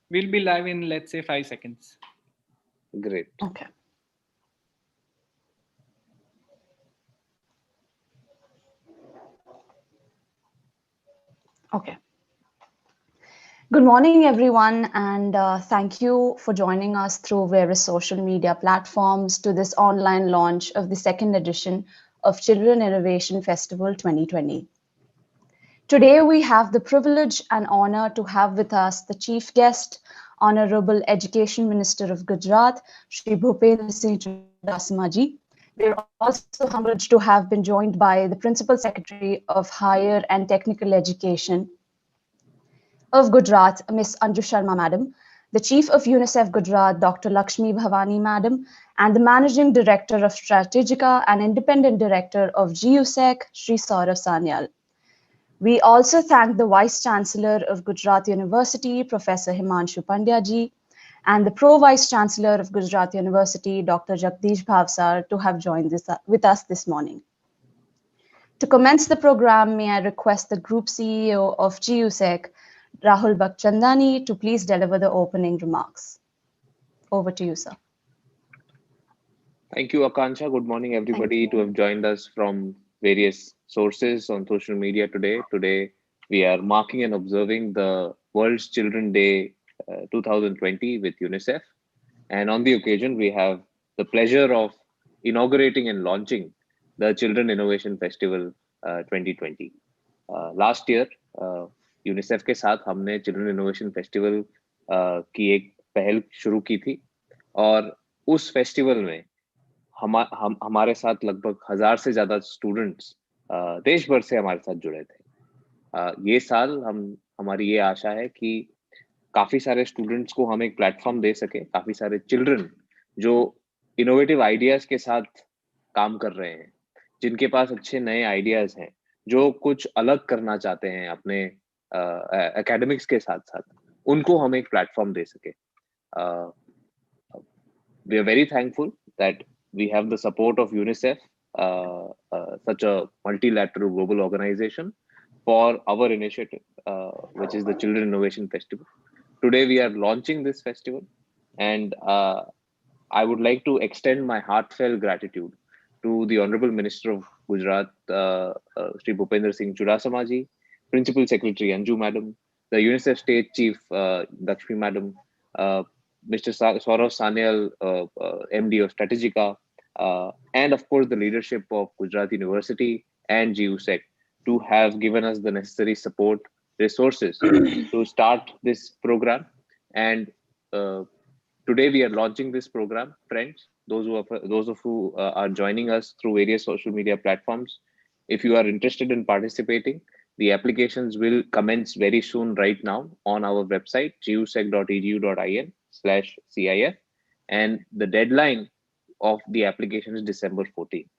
We'll be live in, let's say, 5 seconds. Great. Okay. Okay. Good morning, everyone, and thank you for joining us through various social media platforms to this online launch of the second edition of Children Innovation Festival 2020. Today, we have the privilege and honor to have with us the chief guest, Honorable Education Minister of Gujarat, Shri Bhupendra Singh Chudasama ji. We are also humbled to have been joined by the Principal Secretary of Higher and Technical Education of Gujarat, Ms. Anju Sharma Madam, the Chief of UNICEF Gujarat, Dr. Lakshmi Bhavani Madam, and the Managing Director of Strategica and Independent Director of GUSEC, Shri Saurav Sanyal. We also thank the Vice Chancellor of Gujarat University, Professor Himanshu Pandya ji, and the Pro-Vice Chancellor of Gujarat University, Dr. Jagdish Bhavsar, to have joined with us this morning. To commence the program, may I request the Group CEO of GUSEC, Rahul Bakchandani, to please deliver the opening remarks. Over to you, sir. Thank you, Akansha. Good morning, everybody, to have joined us from various sources on social media today. Today, we are marking and observing the World's Children Day 2020 with UNICEF. And on the occasion, we have the pleasure of inaugurating and launching the Children Innovation Festival 2020. Last year, UNICEF के साथ हमने children innovation festival की एक पहल शुरू की थी और उस फेस्टिवल में हमारे साथ लगभग 1000 से ज्यादा स्टूडेंट्स देश भर से हमारे साथ जुड़े थे। ये साल हमारी ये आशा है कि काफी सारे स्टूडेंट्स को हम एक प्लेटफॉर्म दे सके, काफी सारे चिल्ड्रन जो इनोवेटिव आइडियाज के साथ काम कर रहे हैं, जिनके पास अच्छे नए आइडियाज हैं, जो कुछ अलग करना चाहते हैं अपने एकेडमिक्स के साथ साथ, उनको हम एक प्लेटफॉर्म दे सके। We are very thankful that we have the support of UNICEF, such a multilateral global organization, for our initiative, which is the Children Innovation Festival. Today we are launching this festival, and I would like to extend my heartfelt gratitude to the Honorable Minister of Gujarat, Shri Bhupendra Singh Chudasama ji, Principal Secretary Anju Madam, the UNICEF State Chief Lakshmi Madam, Mr. Saurav Sanyal, MD of Strategica, and of course the leadership of Gujarat University and GUSEC to have given us the necessary support, resources to start this program. And today we are launching this program, friends. Those of who are joining us through various social media platforms, if you are interested in participating, the applications will commence very soon right now on our website, gusec.edu.in/CIF, and the deadline of the application is December 14th.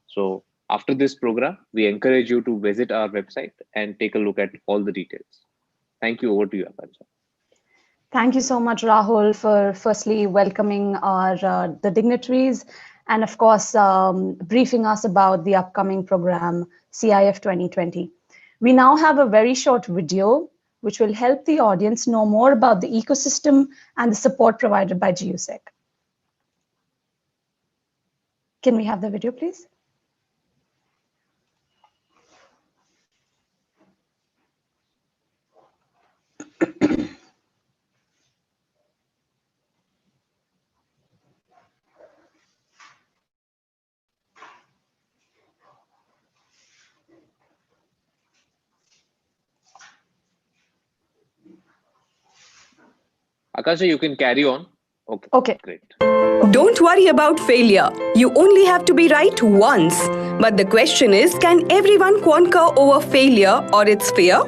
So after this program, we encourage you to visit our website and take a look at all the details. Thank you. Over to you, Akansha. Thank you so much, Rahul, for firstly welcoming the dignitaries and, of course, briefing us about the upcoming program, CIF 2020. We now have a very short video, which will help the audience know more about the ecosystem and the support provided by GUSEC. Can we have the video, please? Akansha, you can carry on. Okay. Great. Don't worry about failure. You only have to be right once. But the question is, can everyone conquer over failure or its fear?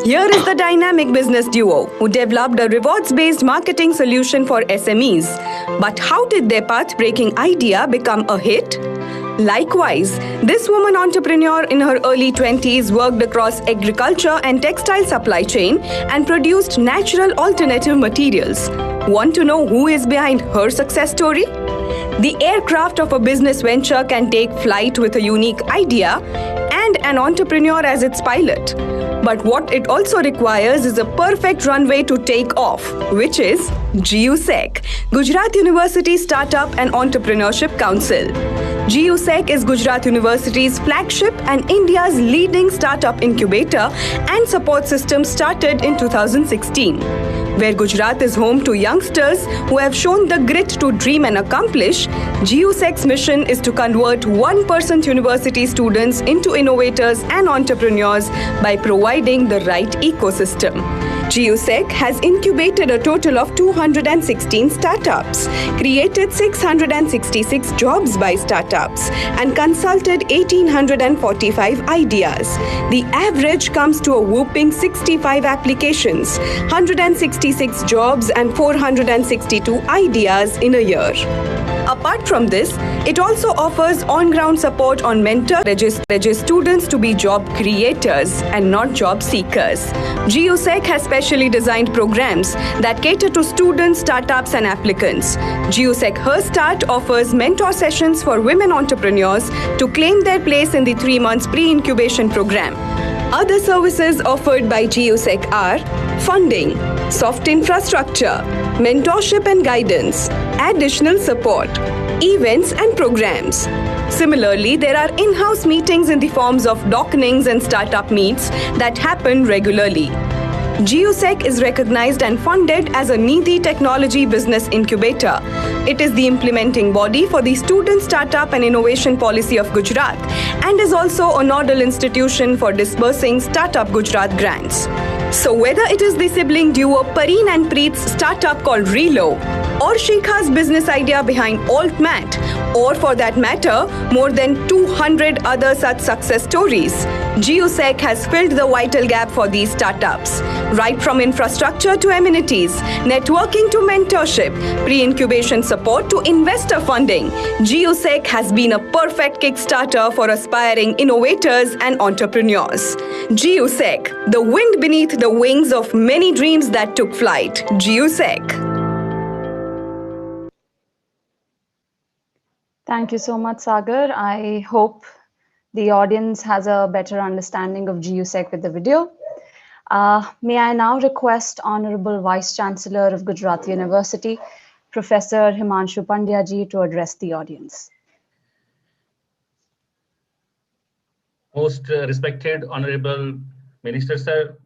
Here is the dynamic business duo who developed a rewards-based marketing solution for SMEs. But how did their path-breaking idea become a hit? Likewise, this woman entrepreneur in her early 20s worked across agriculture and textile supply chain and produced natural alternative materials. Want to know who is behind her success story? The aircraft of a business venture can take flight with a unique idea and an entrepreneur as its pilot. But what it also requires is a perfect runway to take off, which is GUSEC, Gujarat University Startup and Entrepreneurship Council. GUSEC is Gujarat University's flagship and India's leading startup incubator and support system started in 2016. Where Gujarat is home to youngsters who have shown the grit to dream and accomplish, GUSEC's mission is to convert 1% university students into innovators and entrepreneurs by providing the right ecosystem. GUSEC has incubated a total of 216 startups, created 666 jobs by startups, and consulted 1,845 ideas. The average comes to a whopping 65 applications, 166 jobs, and 462 ideas in a year. Apart from this, it also offers on-ground support on mentor register students to be job creators and not job seekers. GUSEC has specially designed programs that cater to students, startups, and applicants. GUSEC Her Start offers mentor sessions for women entrepreneurs to claim their place in the 3 months pre-incubation program. Other services offered by GUSEC are funding, soft infrastructure, mentorship and guidance, additional support, events and programs. Similarly, there are in-house meetings in the forms of dockenings and startup meets that happen regularly. GUSEC is recognized and funded as a Nidhi Technology Business Incubator. It is the implementing body for the Student Startup and Innovation Policy of Gujarat and is also a nodal institution for disbursing Startup Gujarat grants. So whether it is the sibling duo Pareen and Preet's startup called Relo, or Shikha's business idea behind AltMat, or for that matter, more than 200 other such success stories, GUSEC has filled the vital gap for these startups. Right from infrastructure to amenities, networking to mentorship, pre-incubation support to investor funding, GUSEC has been a perfect kickstarter for aspiring innovators and entrepreneurs. GUSEC, the wind beneath the wings of many dreams that took flight. GUSEC. Thank you so much, Sagar. I hope the audience has a better understanding of GUSEC with the video. May I now request Honorable Vice Chancellor of Gujarat University, Professor Himanshu Pandya ji, to address the audience. Most respected Honorable Minister Sir,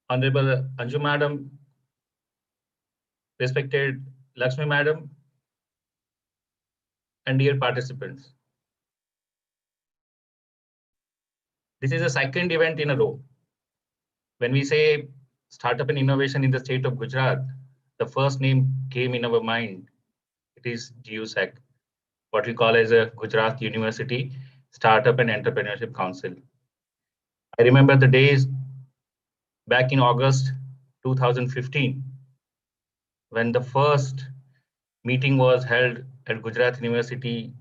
Honorable Anju Madam, respected Lakshmi Madam, and dear participants. This is the second event in a row. When we say startup and innovation in the state of Gujarat, the first name came in our mind. It is GUSEC, what we call as a Gujarat University Startup and Entrepreneurship Council. I remember the days back in August 2015, when the first meeting was held at Gujarat University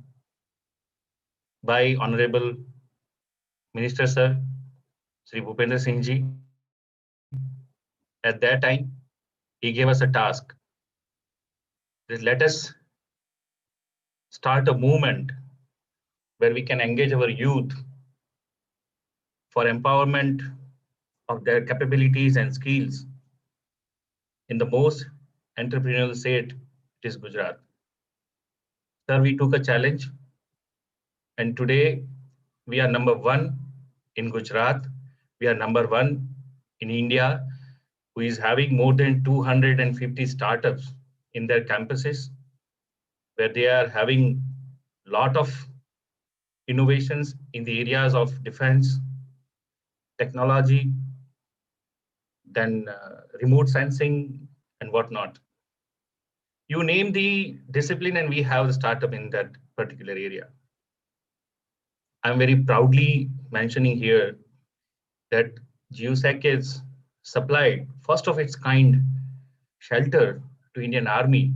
by Honorable Minister Sir, Sri Bhupendra Singh ji. At that time, he gave us a task. Let us start a movement where we can engage our youth for empowerment of their capabilities and skills in the most entrepreneurial state, it is Gujarat. Sir, we took a challenge, and today we are number 1 in Gujarat. We are number 1 in India, who is having more than 250 startups in their campuses, where they are having a lot of innovations in the areas of defense, technology, then remote sensing and whatnot. You name the discipline and we have the startup in that particular area. I'm very proudly mentioning here that GUSEC is supplied first of its kind shelter to Indian Army,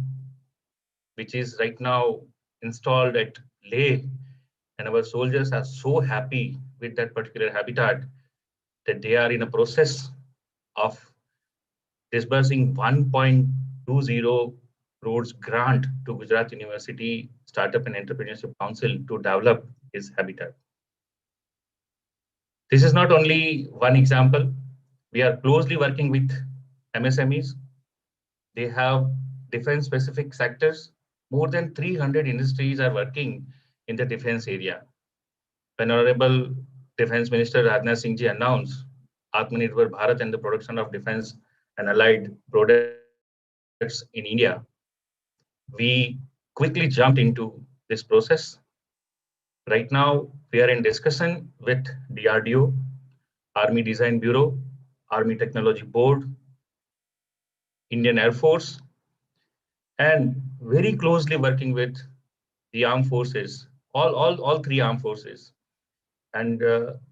which is right now installed at Leh, and our soldiers are so happy with that particular habitat that they are in a process of disbursing 1.20 crores grant to Gujarat University Startup and Entrepreneurship Council to develop its habitat. This is not only one example. We are closely working with MSMEs. They have defense-specific sectors. More than 300 industries are working in the defense area. When Honorable Defense Minister Rajnath Singh ji announced Atmanirbhar Bharat and the production of defense and allied products in India, we quickly jumped into this process. Right now, we are in discussion with DRDO, Army Design Bureau, Army Technology Board, Indian Air Force, and very closely working with the armed forces, all three armed forces. And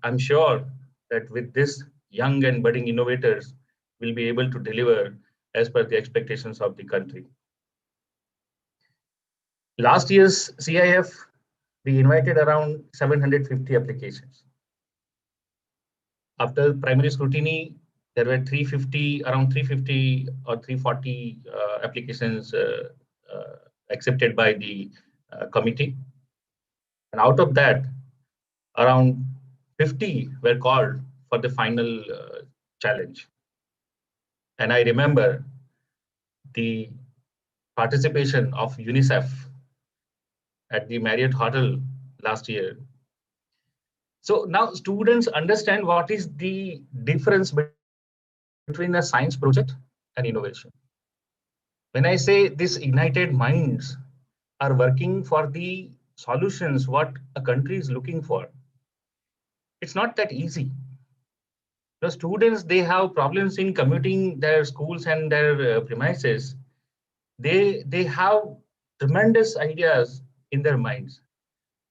I'm sure that with this young and budding innovators, will be able to deliver as per the expectations of the country. Last year's CIF, we invited around 750 applications. After primary scrutiny, there were around 350 or 340 applications accepted by the committee. And out of that, around 50 were called for the final challenge. And I remember the participation of UNICEF at the Marriott Hotel last year. So now students understand what is the difference between a science project and innovation. When I say these ignited minds are working for the solutions what a country is looking for, it's not that easy. The students, they have problems in commuting their schools and their premises. They have tremendous ideas in their minds,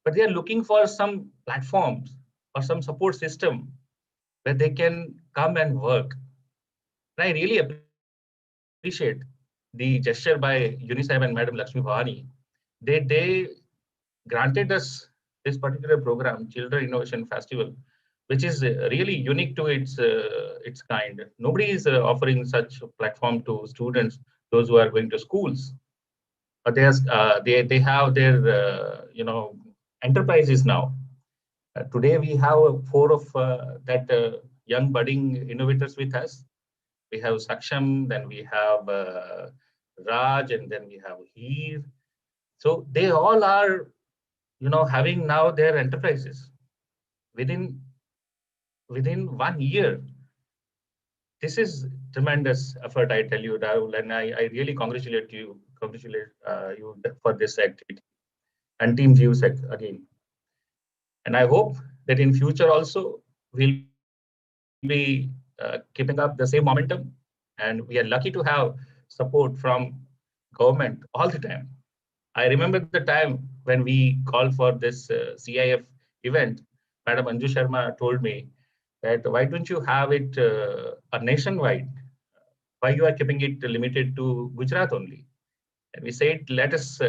but they are looking for some platforms or some support system where they can come and work. And I really appreciate the gesture by UNICEF and Madam Lakshmi Bhavani. They granted us this particular program, Children Innovation Festival, which is really unique to its kind. Nobody is offering such a platform to students, those who are going to schools. But they have their enterprises now. Today we have 4 of that young budding innovators with us. We have Saksham, then we have Raj, and then we have Heer. So they all are, having now their enterprises within 1 year. This is tremendous effort, I tell you, Rahul, and I really congratulate you for this activity, and Team GUSEC again. And I hope that in future also we'll be keeping up the same momentum, and we are lucky to have support from government all the time. I remember the time when we called for this CIF event. Madam Anju Sharma told me that why don't you have it nationwide? Why you are keeping it limited to Gujarat only? And we said, let us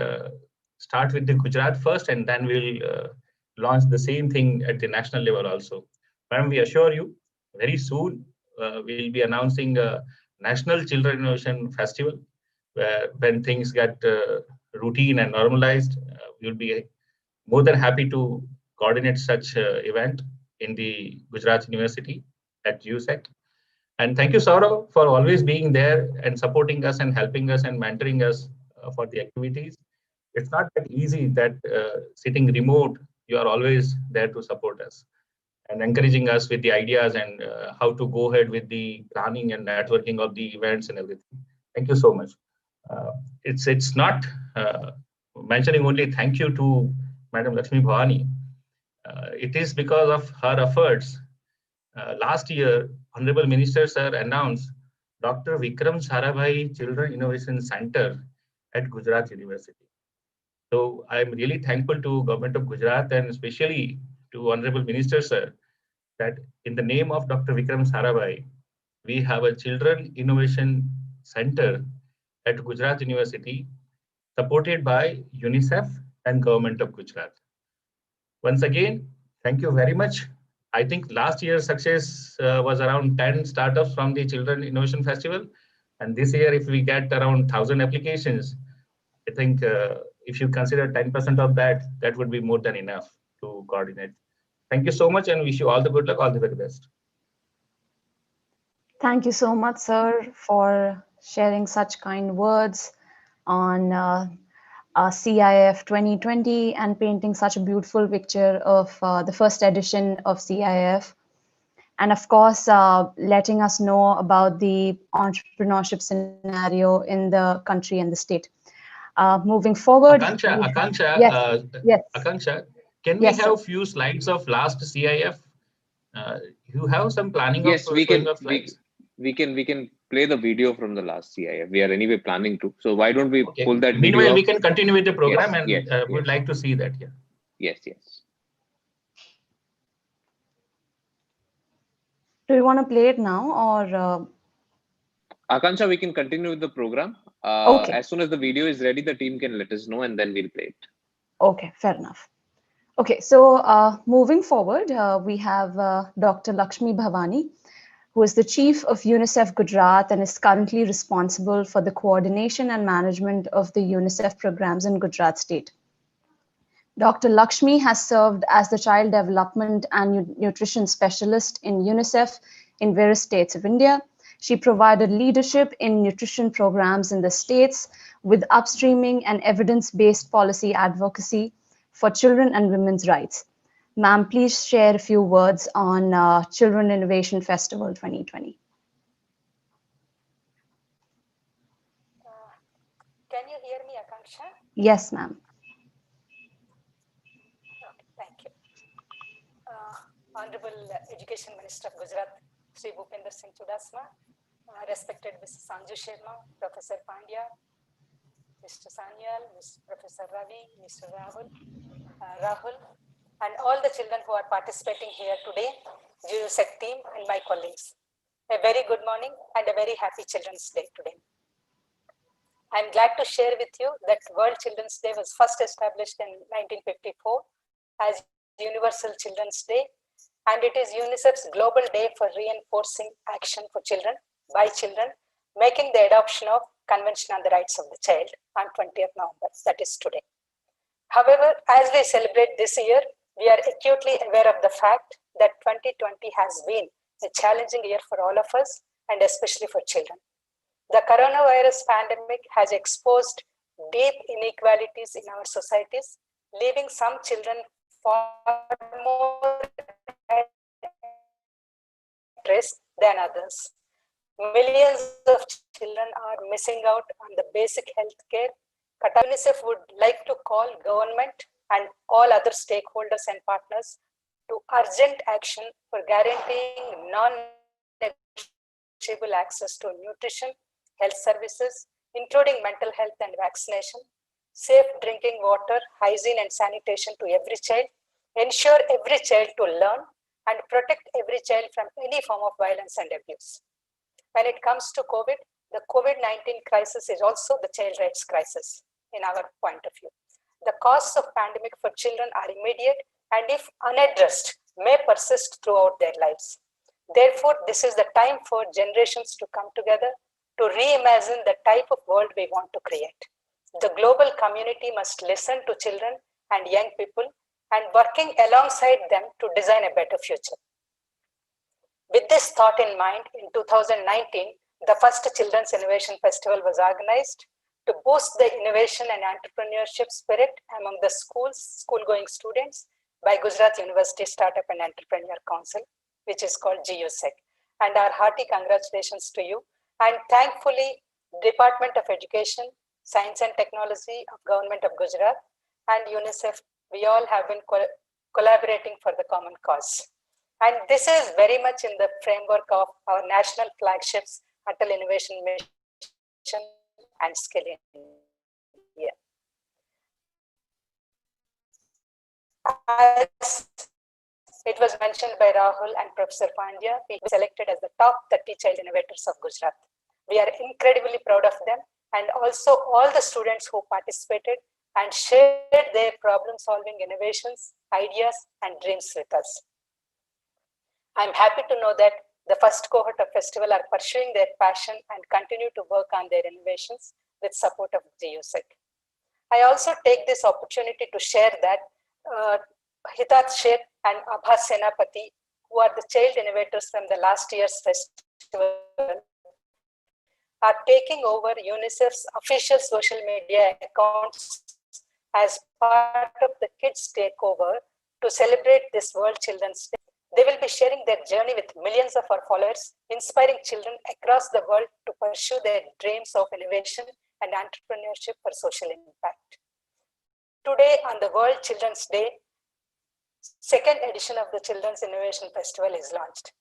start with the Gujarat first, and then we'll launch the same thing at the national level also. Madam, we assure you, very soon we'll be announcing a National Children Innovation Festival, where when things get routine and normalized, we'll be more than happy to coordinate such event in the Gujarat University at GUSEC. And thank you, Saurav, for always being there and supporting us and helping us and mentoring us for the activities. It's not that easy that sitting remote, you are always there to support us and encouraging us with the ideas and how to go ahead with the planning and networking of the events and everything. Thank you so much. It's not mentioning only thank you to Madam Lakshmi Bhavani. It is because of her efforts. Last year, Honorable Minister Sir announced Dr. Vikram Sarabhai Children Innovation Center at Gujarat University. So I'm really thankful to Government of Gujarat and especially to Honorable Minister Sir that in the name of Dr. Vikram Sarabhai, we have a Children Innovation Center at Gujarat University supported by UNICEF and Government of Gujarat. Once again, thank you very much. I think last year's success was around 10 startups from the Children Innovation Festival. And this year, if we get around 1,000 applications, I think if you consider 10% of that, that would be more than enough to coordinate. Thank you so much and wish you all the good luck, all the very best. Thank you so much, sir, for sharing such kind words on CIF 2020 and painting such a beautiful picture of the first edition of CIF. And of course, letting us know about the entrepreneurship scenario in the country and the state. Moving forward. Akanksha, yes. Akanksha, can Yes, we have few slides of last CIF? You have some planning Yes, of we showing can. of slides? We can play the video from the last CIF. We are anyway planning to. So why don't we Okay. pull that Meanwhile, video we up? can continue with the program, Yes, and yes, we'd yes. like to see that. Yeah. Yes, yes. Do you want to play it now or? Akansha, we can continue with the program. Okay. As soon as the video is ready, the team can let us know and then we'll play it. Okay, fair enough. Okay, so moving forward, we have Dr. Lakshmi Bhavani, who is the Chief of UNICEF Gujarat and is currently responsible for the coordination and management of the UNICEF programs in Gujarat state. Dr. Lakshmi has served as the Child Development and Nutrition Specialist in UNICEF in various states of India. She provided leadership in nutrition programs in the states with upstreaming and evidence-based policy advocacy for children and women's rights. Ma'am, please share a few words on Children Innovation Festival 2020. Can you hear me, Akanksha? Yes, ma'am. Okay, thank you. Honorable Education Minister of Gujarat, Sri Bhupender Singh Chudasama, respected Mrs. Sanju Sharma, Professor Pandya, Mr. Sanyal, Mr. Professor Ravi, Mr. Rahul, and all the children who are participating here today, GUSEC team and my colleagues. A very good morning and a very happy Children's Day today. I'm glad to share with you that World Children's Day was first established in 1954 as Universal Children's Day, and it is UNICEF's global day for reinforcing action for children by children, making the adoption of Convention on the Rights of the Child on 20th November, that is today. However, as we celebrate this year, we are acutely aware of the fact that 2020 has been a challenging year for all of us, and especially for children. The coronavirus pandemic has exposed deep inequalities in our societies, leaving some children far more at risk than others. Millions of children are missing out on the basic health care. UNICEF would like to call government and all other stakeholders and partners to urgent action for guaranteeing non-negotiable access to nutrition, health services, including mental health and vaccination, safe drinking water, hygiene and sanitation to every child, ensure every child to learn, and protect every child from any form of violence and abuse. When it comes to COVID, the COVID-19 crisis is also the child rights crisis in our point of view. The costs of pandemic for children are immediate and if unaddressed, may persist throughout their lives. Therefore, this is the time for generations to come together to reimagine the type of world we want to create. The global community must listen to children and young people and working alongside them to design a better future. With this thought in mind, in 2019, the first Children's Innovation Festival was organized to boost the innovation and entrepreneurship spirit among the school-going students by Gujarat University Startup and Entrepreneur Council, which is called GUSEC. And our hearty congratulations to you. And thankfully, Department of Education, Science and Technology of Government of Gujarat and UNICEF, we all have been collaborating for the common cause. And this is very much in the framework of our national flagships, Atal Innovation Mission and Skill India. As it was mentioned by Rahul and Professor Pandya, we were selected as the top 30 child innovators of Gujarat. We are incredibly proud of them and also all the students who participated and shared their problem-solving innovations, ideas, and dreams with us. I'm happy to know that the first cohort of festival are pursuing their passion and continue to work on their innovations with support of GUSEC. I also take this opportunity to share that Hitat Sheikh and Abha Senapati, who are the child innovators from the last year's festival, are taking over UNICEF's official social media accounts as part of the Kids Takeover to celebrate this World Children's Day. They will be sharing their journey with millions of our followers, inspiring children across the world to pursue their dreams of innovation and entrepreneurship for social impact. Today, on the World Children's Day, second edition of the Children's Innovation Festival is launched.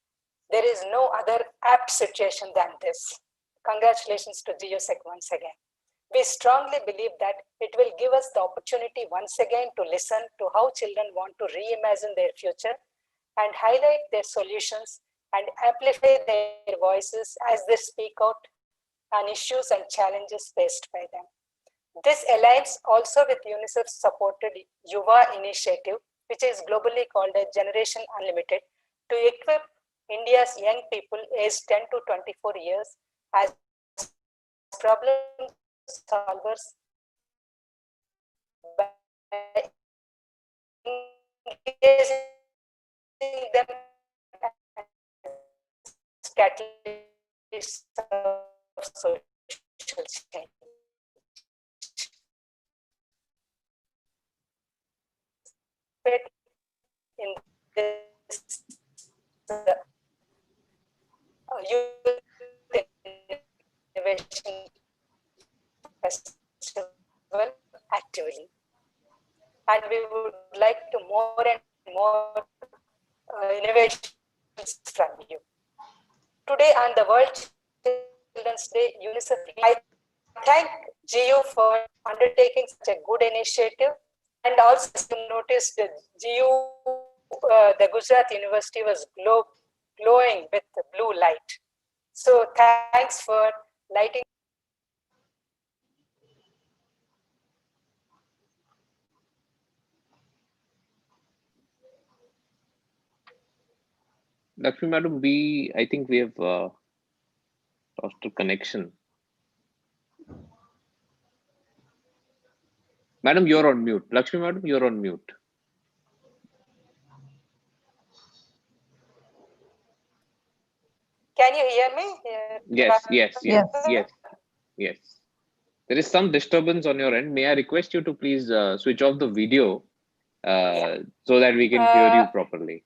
There is no other apt situation than this. Congratulations to GUSEC once again. We strongly believe that it will give us the opportunity once again to listen to how children want to reimagine their future and highlight their solutions and amplify their voices as they speak out on issues and challenges faced by them. This aligns also with UNICEF's supported Yuva initiative, which is globally called a Generation Unlimited, to equip India's young people aged 10 to 24 years as problem solvers by engaging them as catalysts of social change. In this youth innovation festival actively, and we would like to more and more innovations from you. Today on the World Children's Day, UNICEF, I thank GU for undertaking such a good initiative, and also noticed that GU, the Gujarat University was glowing with the blue light. So thanks for lighting. Lakshmi Madam, I think we have lost a connection. Madam, you're on mute. Lakshmi Madam, you're on mute. Can you hear me? Yes. There is some disturbance on your end. May I request you to please switch off the video so that we can hear you properly.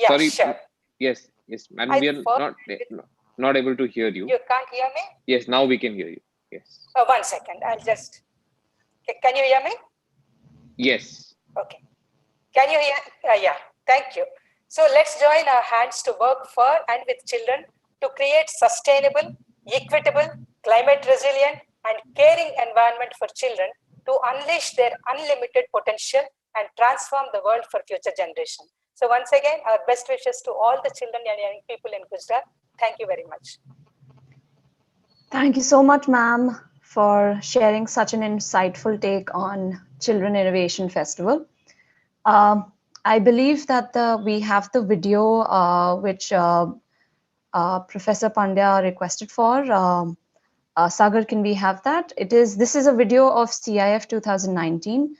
Sorry. Sure. Yes, madam, we are not able to hear you. You can't hear me? Yes, now we can hear you. Yes. 1 second. I'll just. Can you hear me? Yes. Okay. Can you hear? Yeah. Thank you. So let's join our hands to work for and with children to create sustainable, equitable, climate resilient, and caring environment for children to unleash their unlimited potential and transform the world for future generations. So once again, our best wishes to all the children and young people in Gujarat. Thank you very much. Thank you so much, ma'am, for sharing such an insightful take on Children Innovation Festival. I believe that we have the video which Professor Pandya requested for. Sagar, can we have that? This is a video of CIF 2019.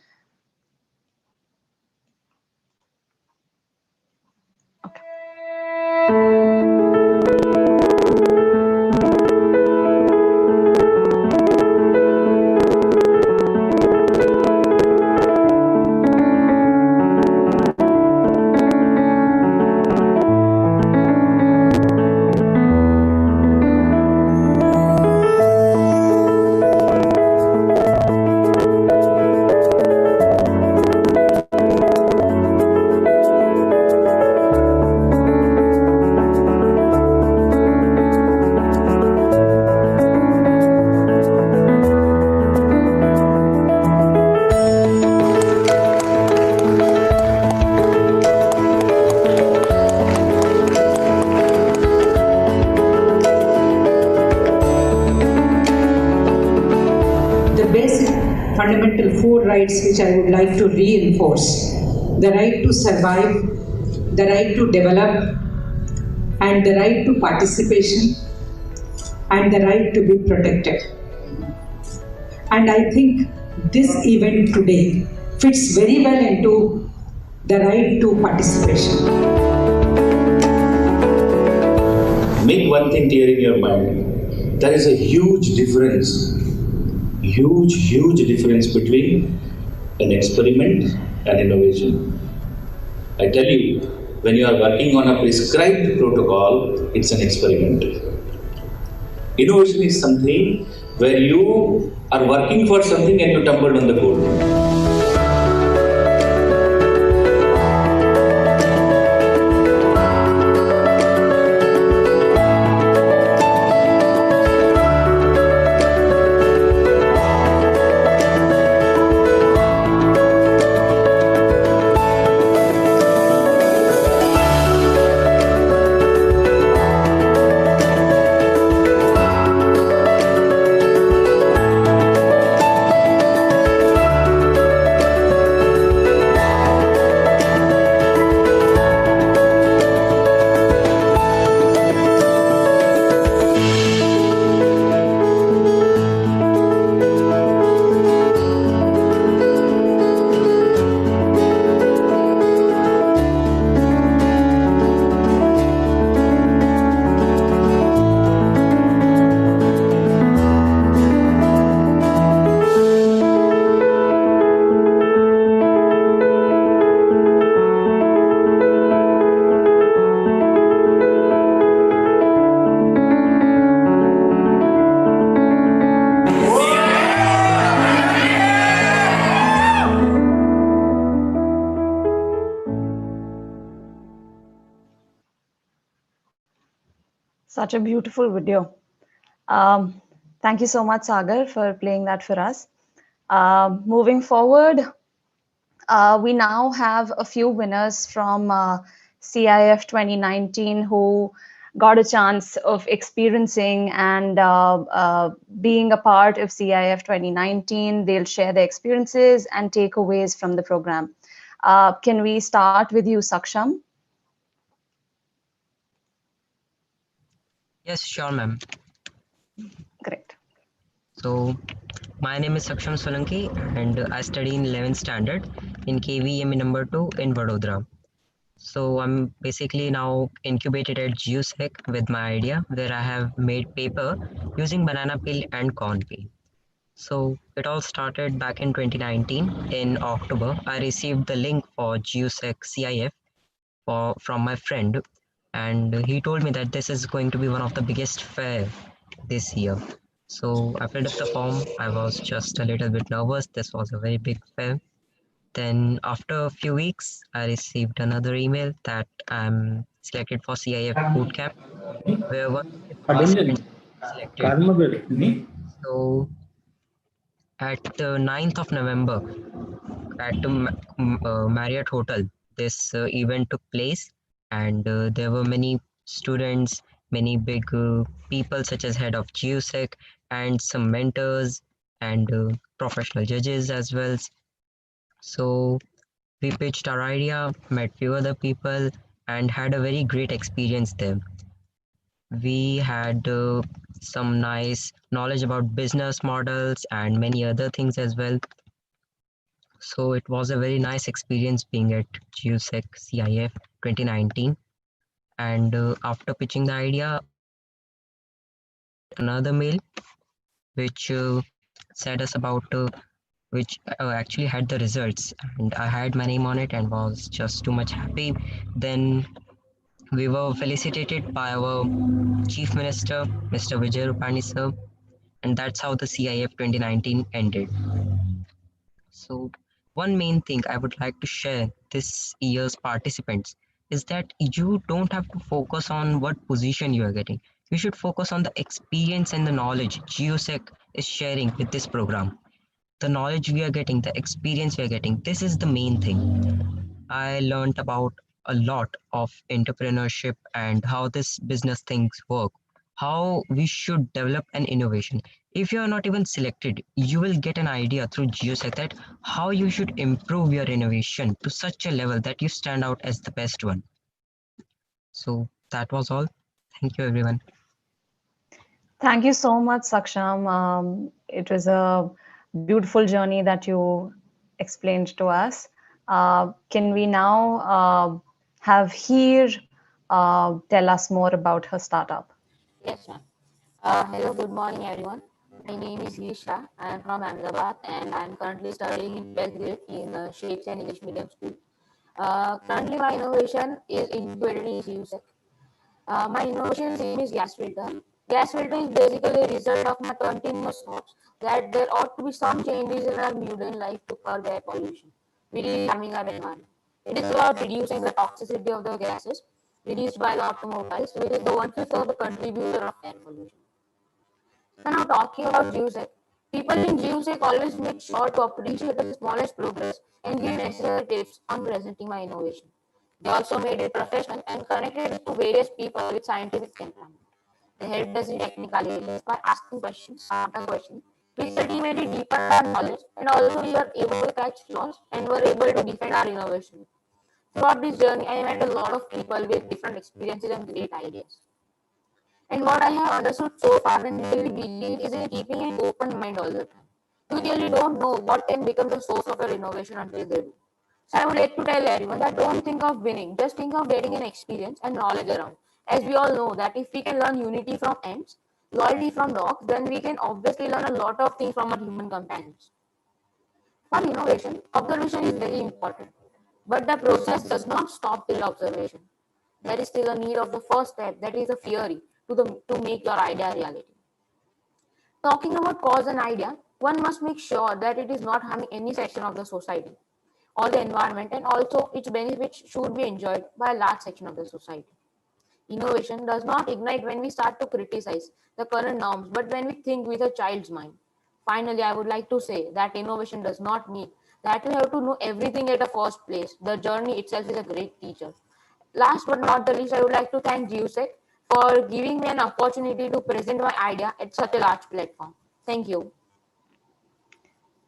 fundamental 4 rights which I would like to reinforce. The right to survive, the right to develop, and the right to participation and the right to be protected. And I think this event today fits very well into the right to participation. Make one thing clear in your mind. There is a huge difference between an experiment and innovation. I tell you, when you are working on a prescribed protocol, it's an experiment. Innovation is something where you are working for something and you tumbled on the goal. Such a beautiful video. Thank you so much, Sagar, for playing that for us. Moving forward, we now have a few winners from CIF 2019 who got a chance of experiencing and being a part of CIF 2019. They'll share their experiences and takeaways from the program. Can we start with you, Saksham? Yes, sure, ma'am. Great. So, my name is Saksham Solanki and I study in 11th standard in KVM number 2 in Vadodara. So, I'm basically now incubated at GUSEC with my idea where I have made paper using banana peel and corn peel. So, it all started back in 2019. In October, I received the link for GUSEC CIF from my friend, and he told me that this is going to be one of the biggest fair this year. So I filled up the form. I was just a little bit nervous. This was a very big fair. Then after a few weeks, I received another email that I'm selected for CIF bootcamp, where one selected. So at the 9th of November at the Marriott Hotel, this event took place, and there were many students, many big people such as head of GUSEC and some mentors and professional judges as well. So we pitched our idea, met few other people, and had a very great experience there. We had some nice knowledge about business models and many other things as well. So it was a very nice experience being at GUSEC CIF 2019. And after pitching the idea, another mail which said us about which actually had the results, and I had my name on it and was just too much happy. Then we were felicitated by our Chief Minister, Mr. Vijay Rupani sir, and that's how the CIF 2019 ended. So one main thing I would like to share this year's participants is that you don't have to focus on what position you are getting. You should focus on the experience and the knowledge GUSEC is sharing with this program. The knowledge we are getting, the experience we are getting, this is the main thing. I learned about a lot of entrepreneurship and how this business things work, how we should develop an innovation. If you are not even selected, you will get an idea through GUSEC that how you should improve your innovation to such a level that you stand out as the best one. So that was all. Thank you, everyone. Thank you so much, Saksham. It was a beautiful journey that you explained to us. Can we now have Heer tell us more about her startup? Yes, ma'am. Hello, good morning, everyone. My name is Yisha. I am from Ahmedabad and I am currently studying in 12th grade in Shapes and English Medium School. Currently, my innovation is incubated in GUSEC. My innovation name is gas filter. Gas filter is basically a result of my continuous thoughts that there ought to be some changes in our modern life to curb air pollution, which is harming our environment. It is about reducing the toxicity of the gases released by the automobiles, which is the 1/5 of the contributor of air pollution. So now talking about GUSEC, people in GUSEC always make sure to appreciate the smallest progress and give necessary tips on presenting my innovation. They also made it professional and connected it to various people with scientific temperament. They helped us in technical areas by asking questions, smarter questions, which ultimately deepened our knowledge, and also we were able to catch flaws and were able to defend our innovation. Throughout this journey, I met a lot of people with different experiences and great ideas. And what I have understood so far and really believe is in keeping an open mind all the time. You really don't know what can become the source of your innovation until they do. So I would like to tell everyone that don't think of winning, just think of getting an experience and knowledge around. As we all know that if we can learn unity from ants, loyalty from dogs, then we can obviously learn a lot of things from our human companions. For innovation, observation is very important, but the process does not stop till observation. There is still a need of the first step, that is a theory, to make your idea reality. Talking about cause and idea, one must make sure that it is not harming any section of the society or the environment, and also its benefits should be enjoyed by a large section of the society. Innovation does not ignite when we start to criticize the current norms, but when we think with a child's mind. Finally, I would like to say that innovation does not mean that we have to know everything at the first place. The journey itself is a great teacher. Last but not the least, I would like to thank GUSEC for giving me an opportunity to present my idea at such a large platform. Thank you.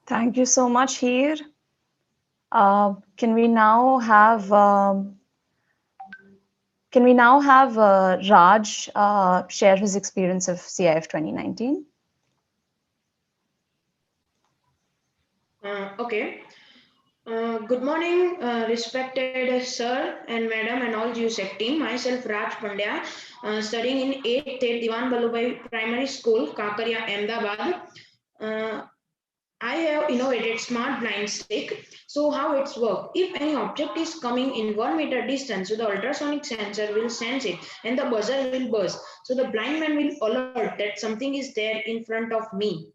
Thank you so much, Heer. Can we now have Raj share his experience of CIF 2019? Okay. Good morning, respected sir and madam and all GUSEC team. Myself Raj Pandya, studying in 8th Diwan Balubhai Primary School, Kakaria, Ahmedabad. I have innovated smart blind stick. So how it's work? If any object is coming in 1 meter distance, so the ultrasonic sensor will sense it and the buzzer will buzz. So the blind man will alert that something is there in front of me.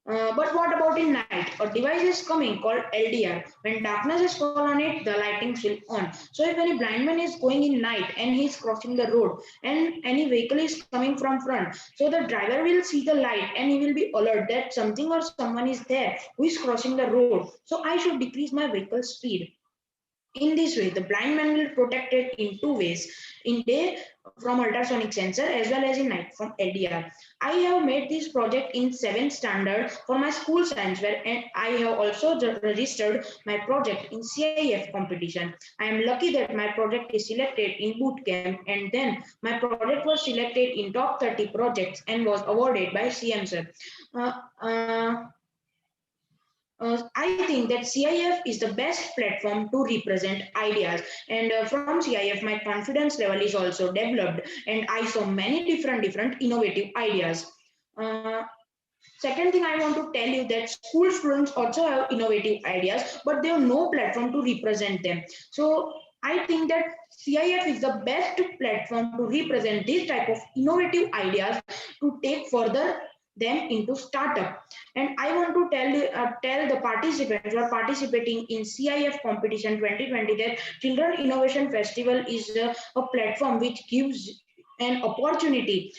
But what about in night? A device is coming called LDR. When darkness is fall on it, the lighting will on. So if any blind man is going in night and he is crossing the road and any vehicle is coming from front, so the driver will see the light and he will be alert that something or someone is there who is crossing the road. So I should decrease my vehicle speed. In this way, the blind man will protect it in two ways: in day from ultrasonic sensor as well as in night from LDR. I have made this project in 7th standard for my school science fair, and I have also registered my project in CIF competition. I am lucky that my project is selected in boot camp, and then my project was selected in top 30 projects and was awarded by CM sir. Uh, uh, I think that CIF is the best platform to represent ideas, and from CIF my confidence level is also developed, and I saw many different innovative ideas. Uh, Second thing I want to tell you that school students also have innovative ideas, but they have no platform to represent them. So I think that CIF is the best platform to represent this type of innovative ideas to take further them into startup. And I want to tell the participants who are participating in CIF competition 2020 that Children Innovation Festival is a platform which gives an opportunity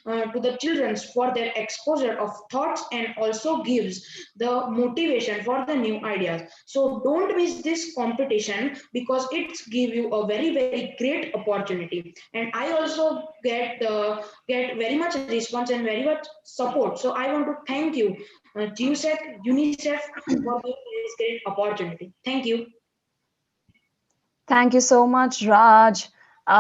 to the children for their exposure of thoughts and also gives the motivation for the new ideas. So don't miss this competition because it's give you a very great opportunity. And I also get very much response and very much support. So I want to thank you, GUSEC, UNICEF, for this great opportunity. Thank you. Thank you so much, Raj.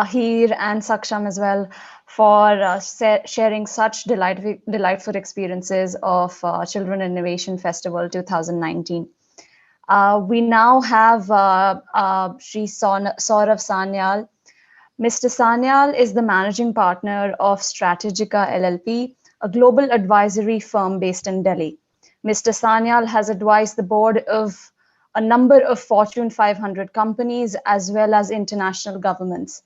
Heer and Saksham as well for sharing such delightful experiences of Children Innovation Festival 2019. We now have Shri Saurav Sanyal. Mr. Sanyal is the managing partner of Strategica LLP, a global advisory firm based in Delhi. Mr. Sanyal has advised the board of a number of Fortune 500 companies as well as international governments.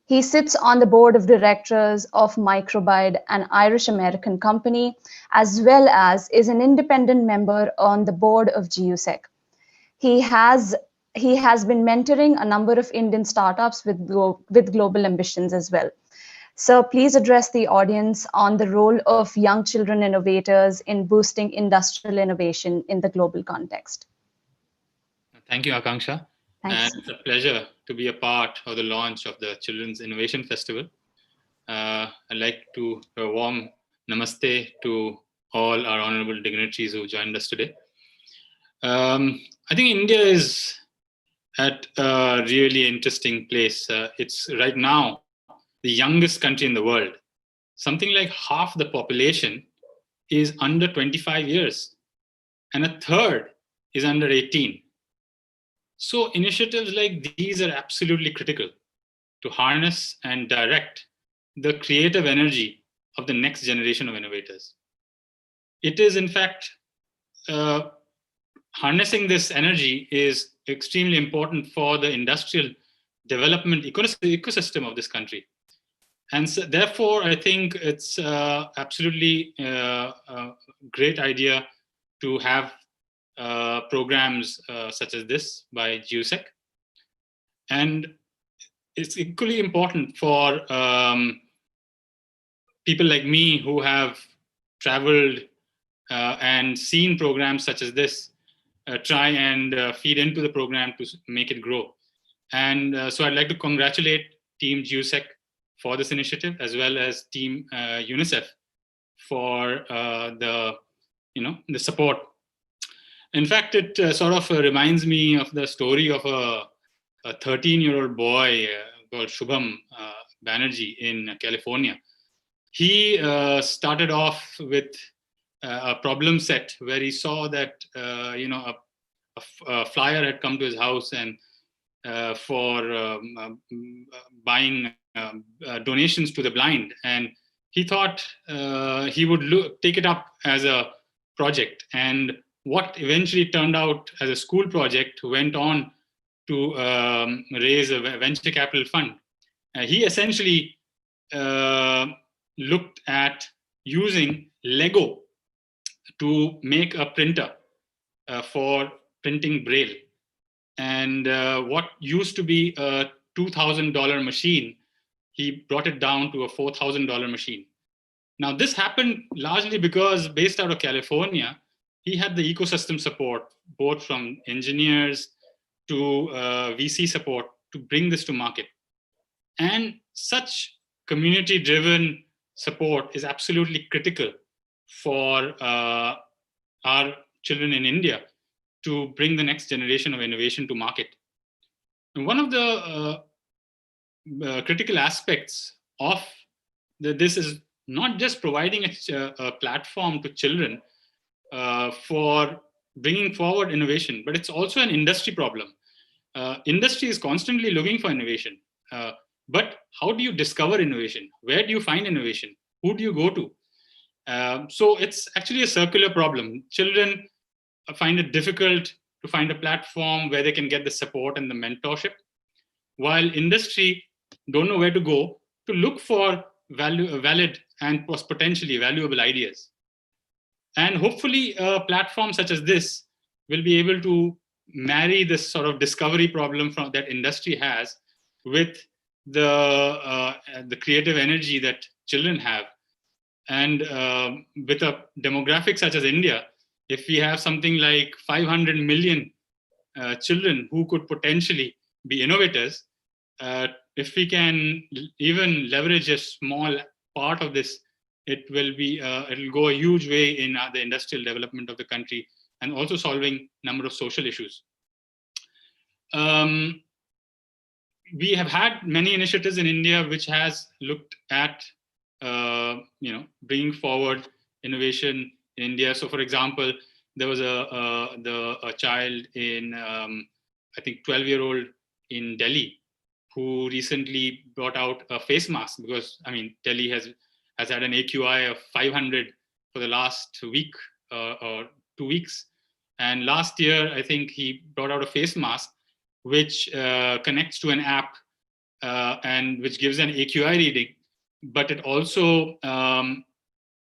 He sits on the board of directors of Microbide, an Irish-American company, as well as is an independent member on the board of GUSEC. He has been mentoring a number of Indian startups with global ambitions as well. So please address the audience on the role of young children innovators in boosting industrial innovation in the global context. Thank you, Akanksha. Thanks. And it's a pleasure to be a part of the launch of the Children's Innovation Festival. I'd like to a warm namaste to all our honorable dignitaries who joined us today. I think India is at a really interesting place. It's right now the youngest country in the world. Something like half the population is under 25 years, and a third is under 18. So initiatives like these are absolutely critical to harness and direct the creative energy of the next generation of innovators. It is, in fact, harnessing this energy is extremely important for the industrial development ecosystem of this country. And so, therefore, I think it's absolutely a great idea to have programs such as this by GUSEC. And it's equally important for people like me who have traveled and seen programs such as this, try and feed into the program to make it grow. And so I'd like to congratulate Team GUSEC for this initiative, as well as Team UNICEF for the support. In fact, it sort of reminds me of the story of a 13-year-old boy called Shubham Banerjee in California. He started off with a problem set where he saw that a flyer had come to his house and for buying donations to the blind, and he thought he would take it up as a project. And what eventually turned out as a school project went on to raise a venture capital fund. He essentially looked at using Lego to make a printer for printing Braille. And what used to be a $2,000 machine, he brought it down to a $4,000 machine. Now, this happened largely because, based out of California, he had the ecosystem support, both from engineers to VC support, to bring this to market. And such community-driven support is absolutely critical for our children in India to bring the next generation of innovation to market. And one of the critical aspects of this is not just providing a platform to children for bringing forward innovation, but it's also an industry problem. Industry is constantly looking for innovation, but how do you discover innovation? Where do you find innovation? Who do you go to? So it's actually a circular problem. Children find it difficult to find a platform where they can get the support and the mentorship, while industry don't know where to go to look for valid and potentially valuable ideas. And hopefully a platform such as this will be able to marry this sort of discovery problem that industry has with the creative energy that children have. And with a demographic such as India, if we have something like 500 million children who could potentially be innovators, if we can even leverage a small part of this, it will go a huge way in the industrial development of the country, and also solving a number of social issues. we have had many initiatives in India which has looked at bringing forward innovation in India. So, for example, there was a child in I think 12-year-old in Delhi who recently brought out a face mask, because I mean Delhi has had an AQI of 500 for the last week or 2 weeks, and last year I think he brought out a face mask which connects to an app and which gives an AQI reading, but it also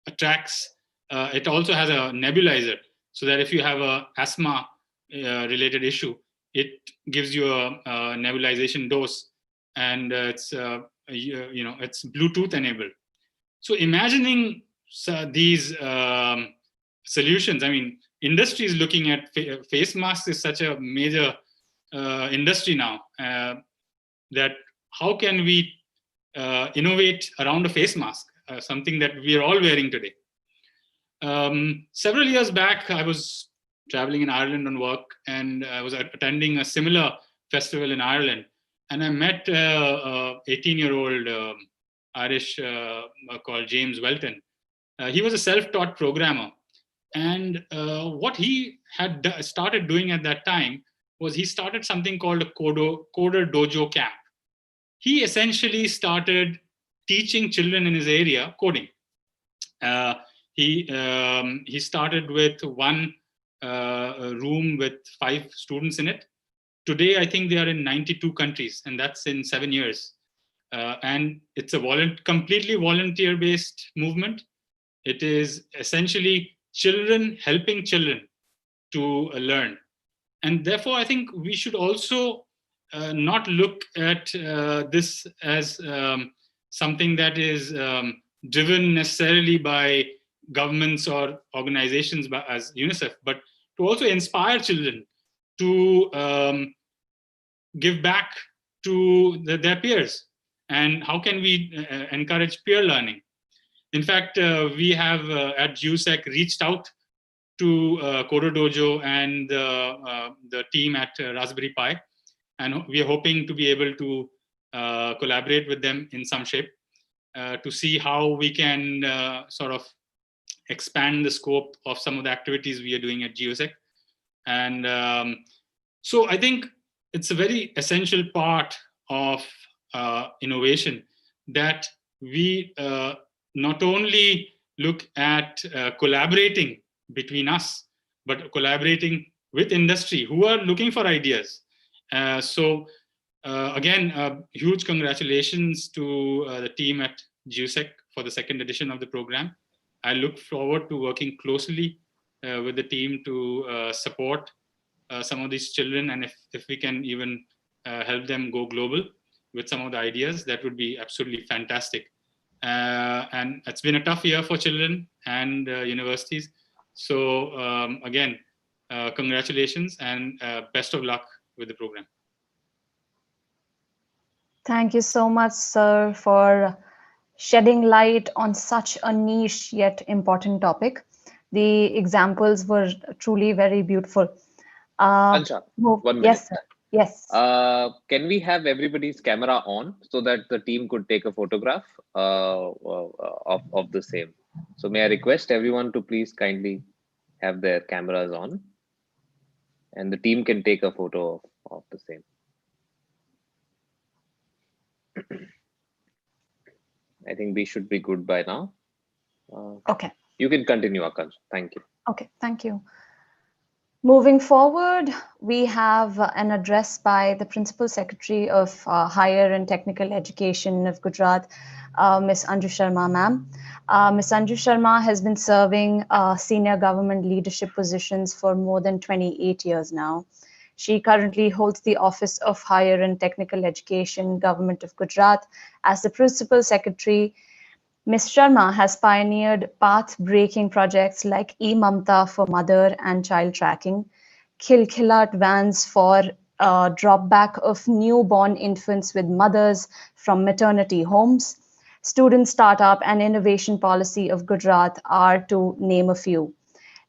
it also has a nebulizer, so that if you have a asthma related issue, it gives you a nebulization dose, and it's it's Bluetooth enabled. So imagining these solutions, I mean, industry is looking at face masks is such a major industry now, that how can we innovate around a face mask, something that we are all wearing today. Several years back, I was traveling in Ireland on work, and I was attending a similar festival in Ireland, and I met an 18-year-old Irish called James Welton. He was a self-taught programmer, and what he had started doing at that time was he started something called a Coder Dojo camp. He essentially started teaching children in his area coding. He started with one room with 5 students in it. Today, I think they are in 92 countries, and that's in 7 years. And it's a completely volunteer-based movement. It is essentially children helping children to learn. And therefore, I think we should also not look at this as something that is driven necessarily by governments or organizations as UNICEF, but to also inspire children to give back to their peers. And how can we encourage peer learning? In fact, we have at GUSEC reached out to Coder Dojo and the team at Raspberry Pi, and we are hoping to be able to collaborate with them in some shape to see how we can sort of expand the scope of some of the activities we are doing at GUSEC. And so I think it's a very essential part of innovation that we not only look at collaborating between us, but collaborating with industry who are looking for ideas. So again, huge congratulations to the team at GUSEC for the 2nd edition of the program. I look forward to working closely with the team to support some of these children, and if we can even help them go global with some of the ideas, that would be absolutely fantastic. And it's been a tough year for children and universities. So again, congratulations and best of luck with the program. Thank you so much, sir, for shedding light on such a niche yet important topic. The examples were truly very beautiful. Ansha, 1 minute. Yes, sir. Yes. Can we have everybody's camera on so that the team could take a photograph of the same? So may I request everyone to please kindly have their cameras on, and the team can take a photo of the same. I think we should be good by now. Okay. You can continue, Akash. Thank you. Okay, thank you. Moving forward, we have an address by the Principal Secretary of Higher and Technical Education of Gujarat, Ms. Anju Sharma, ma'am. Ms. Anju Sharma has been serving senior government leadership positions for more than 28 years now. She currently holds the Office of Higher and Technical Education, Government of Gujarat. As the Principal Secretary, Ms. Sharma has pioneered path-breaking projects like e-Mamta for mother and child tracking, Khilkhilat vans for drop back of newborn infants with mothers from maternity homes, student startup and innovation policy of Gujarat are to name a few.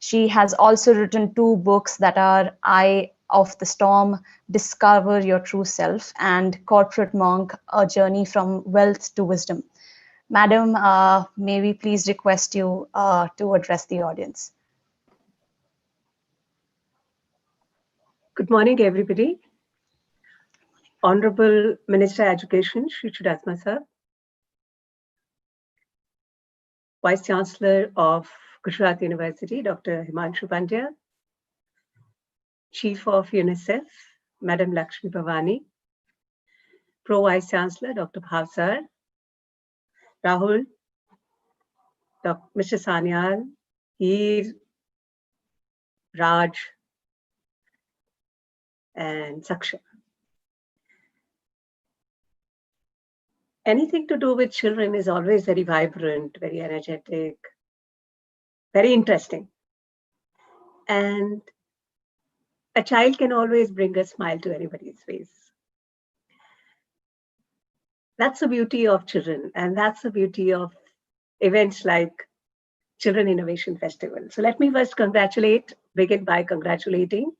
She has also written 2 books that are of the Storm, Discover Your True Self, and Corporate Monk, A Journey from Wealth to Wisdom. Madam, may we please request you to address the audience? Good morning, everybody. Honorable Minister Education, Shri Chudasma sir, Vice Chancellor of Gujarat University, Dr. Himanshu Pandya, Chief of UNICEF, Madam Lakshmi Bhavani, Pro Vice Chancellor, Dr. Bhav sir, Rahul, Mr. Sanyal, Heer, Raj, and Saksha. Anything to do with children is always very vibrant, very energetic, very interesting. And a child can always bring a smile to anybody's face. That's the beauty of children, and that's the beauty of events like Children Innovation Festival. So let me first begin by congratulating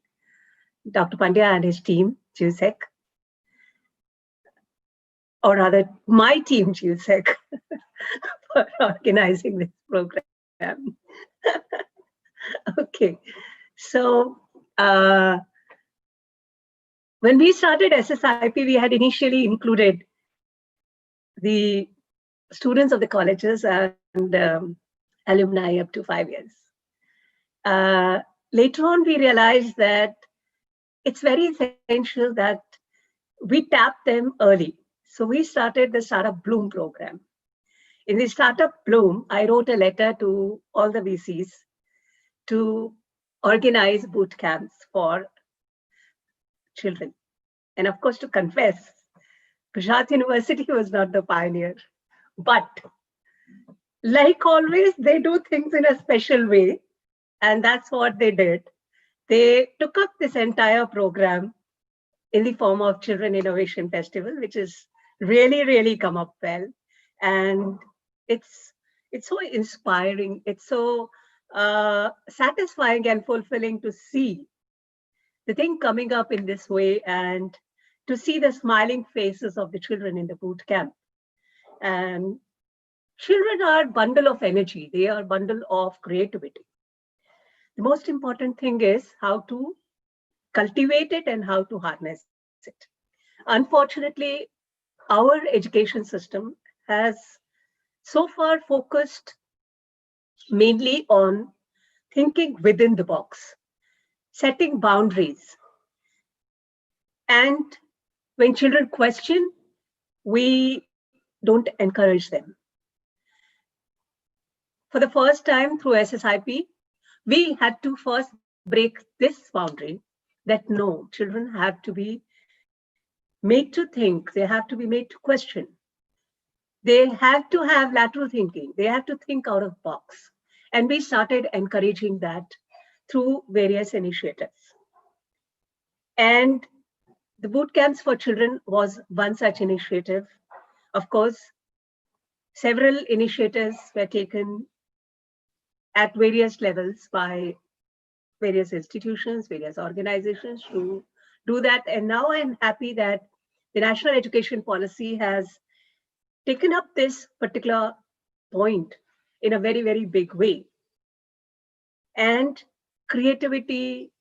Dr. Pandya and his team, GUSEC, or rather my team, GUSEC, for organizing this program. Okay, so when we started SSIP, we had initially included the students of the colleges and alumni up to 5 years. Later on, we realized that it's very essential that we tap them early. So we started the Startup Bloom program. In the Startup Bloom, I wrote a letter to all the VCs to organize boot camps for children. And of course, to confess, Gujarat University was not the pioneer, but like always, they do things in a special way. And that's what they did. They took up this entire program in the form of Children Innovation Festival, which is really, really come up well. And it's so inspiring. It's so satisfying and fulfilling to see the thing coming up in this way and to see the smiling faces of the children in the boot camp. And children are a bundle of energy. They are a bundle of creativity. The most important thing is how to cultivate it and how to harness it. Unfortunately, our education system has so far focused mainly on thinking within the box, setting boundaries. And when children question, we don't encourage them. For the first time through SSIP, we had to first break this boundary that no, children have to be made to think, they have to be made to question. They have to have lateral thinking, they have to think out of the box. And we started encouraging that through various initiatives. And the boot camps for children was one such initiative. Of course, several initiatives were taken at various levels by various institutions, various organizations to do that. And now I'm happy that the National Education Policy has taken up this particular point in a very, very big way. And creativity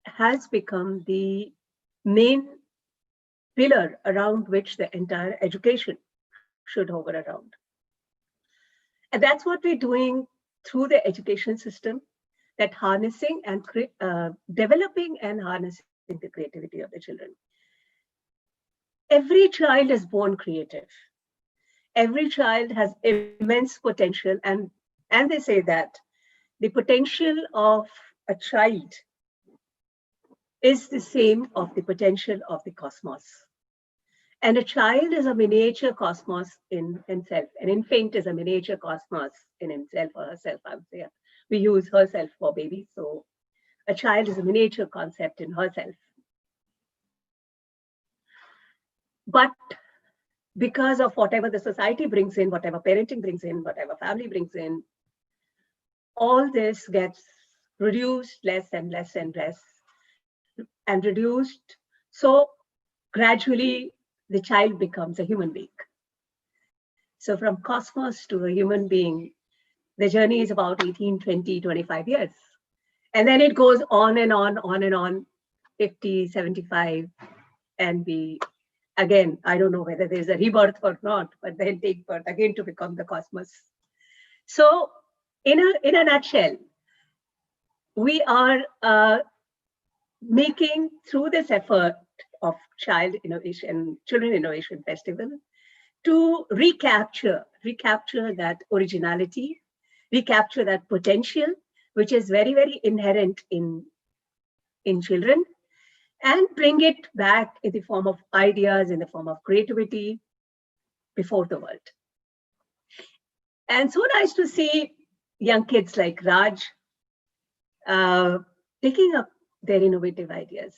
has become the main pillar around which the entire education should hover around. And that's what we're doing through the education system, that harnessing and developing and harnessing the creativity of the children. Every child is born creative. Every child has immense potential, and they say that the potential of a child is the same of the potential of the cosmos. And a child is a miniature cosmos in himself. An infant is a miniature cosmos in himself or herself, I would say. We use herself for baby, so a child is a miniature concept in herself. But because of whatever the society brings in, whatever parenting brings in, whatever family brings in, all this gets reduced less and less and less and reduced. So gradually the child becomes a human being. So from cosmos to a human being, the journey is about 18, 20, 25 years. And then it goes on and on, 50, 75, and we, again, I don't know whether there's a rebirth or not, but then take birth again to become the cosmos. So in a nutshell, we are making, through this effort of Children Innovation Festival, to recapture that originality, recapture that potential, which is very, very inherent in children, and bring it back in the form of ideas, in the form of creativity before the world. And so nice to see young kids like Raj taking up their innovative ideas.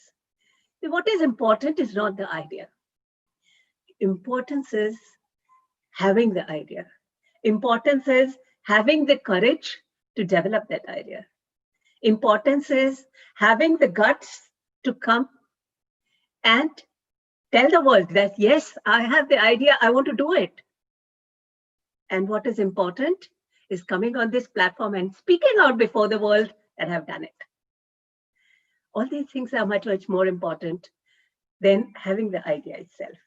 What is important is not the idea. Importance is having the idea. Importance is having the courage to develop that idea. Importance is having the guts to come and tell the world that, yes, I have the idea, I want to do it. And what is important is coming on this platform and speaking out before the world that have done it. All these things are much, much more important than having the idea itself.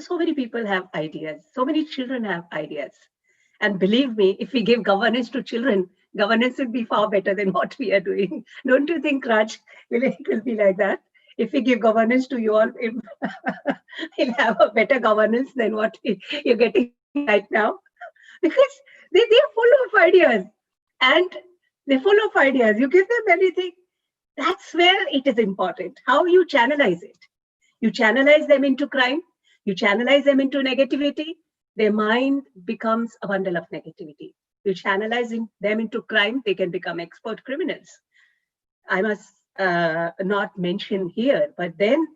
So many people have ideas. So many children have ideas. And believe me, if we give governance to children, governance will be far better than what we are doing. Don't you think, Raj, it will be like that? If we give governance to you all, we'll have a better governance than what you're getting right now. Because they're full of ideas. And they're full of ideas. You give them anything. That's where it is important. How you channelize it. You channelize them into crime. You channelize them into negativity. Their mind becomes a bundle of negativity. You channelize them into crime, they can become expert criminals. I must not mention here, but then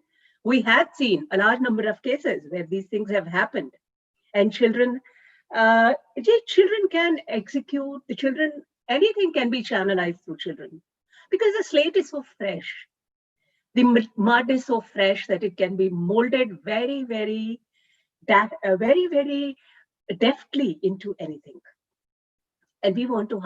we have seen a large number of cases where these things have happened. And children can execute, anything can be channelized through children. Because the slate is so fresh. The mud is so fresh that it can be molded very, very deftly into anything. And we want to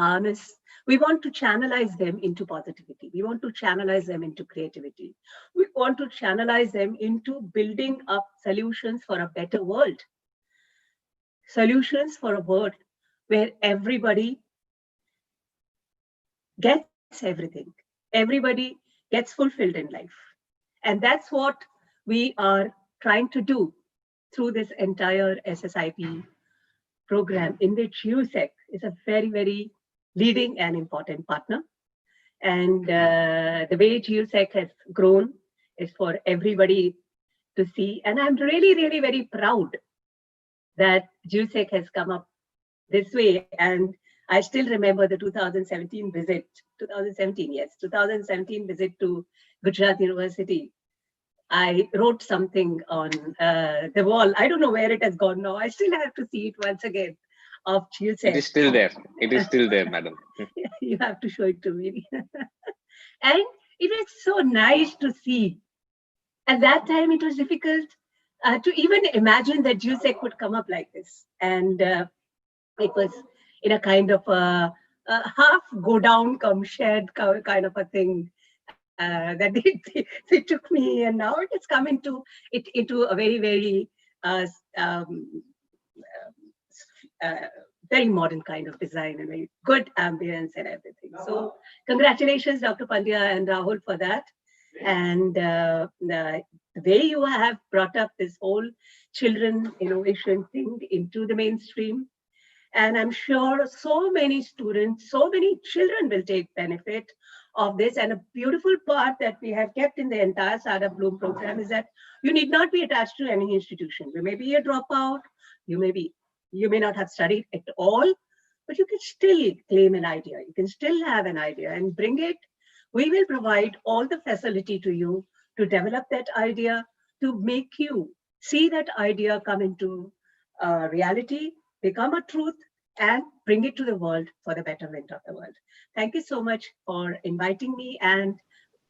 channelize them into positivity. We want to channelize them into creativity. We want to channelize them into building up solutions for a better world. Solutions for a world where everybody gets everything. Everybody gets fulfilled in life. And that's what we are trying to do through this entire SSIP program, in which GUSEC is a very, very leading and important partner. And the way GUSEC has grown is for everybody to see. And I'm really, really very proud that GUSEC has come up this way. And I still remember the 2017 visit to Gujarat University. I wrote something on the wall. I don't know where it has gone now. I still have to see it once again of GUSEC. It is still there. It is still there, madam. You have to show it to me. And it was so nice to see. At that time, it was difficult to even imagine that GUSEC would come up like this. And it was in a kind of a half go down, come shed kind of a thing. That they took me, and now it has come into a very, very very modern kind of design and very good ambience and everything. So congratulations, Dr. Pandya and Rahul, for that. And the way you have brought up this whole children innovation thing into the mainstream. And I'm sure so many students, so many children will take benefit of this. And a beautiful part that we have kept in the entire Startup Bloom program is that you need not be attached to any institution. You may be a dropout, you may not have studied at all, but you can still claim an idea. You can still have an idea and bring it. We will provide all the facility to you to develop that idea, to make you see that idea come into reality, become a truth, and bring it to the world for the betterment of the world. Thank you so much for inviting me and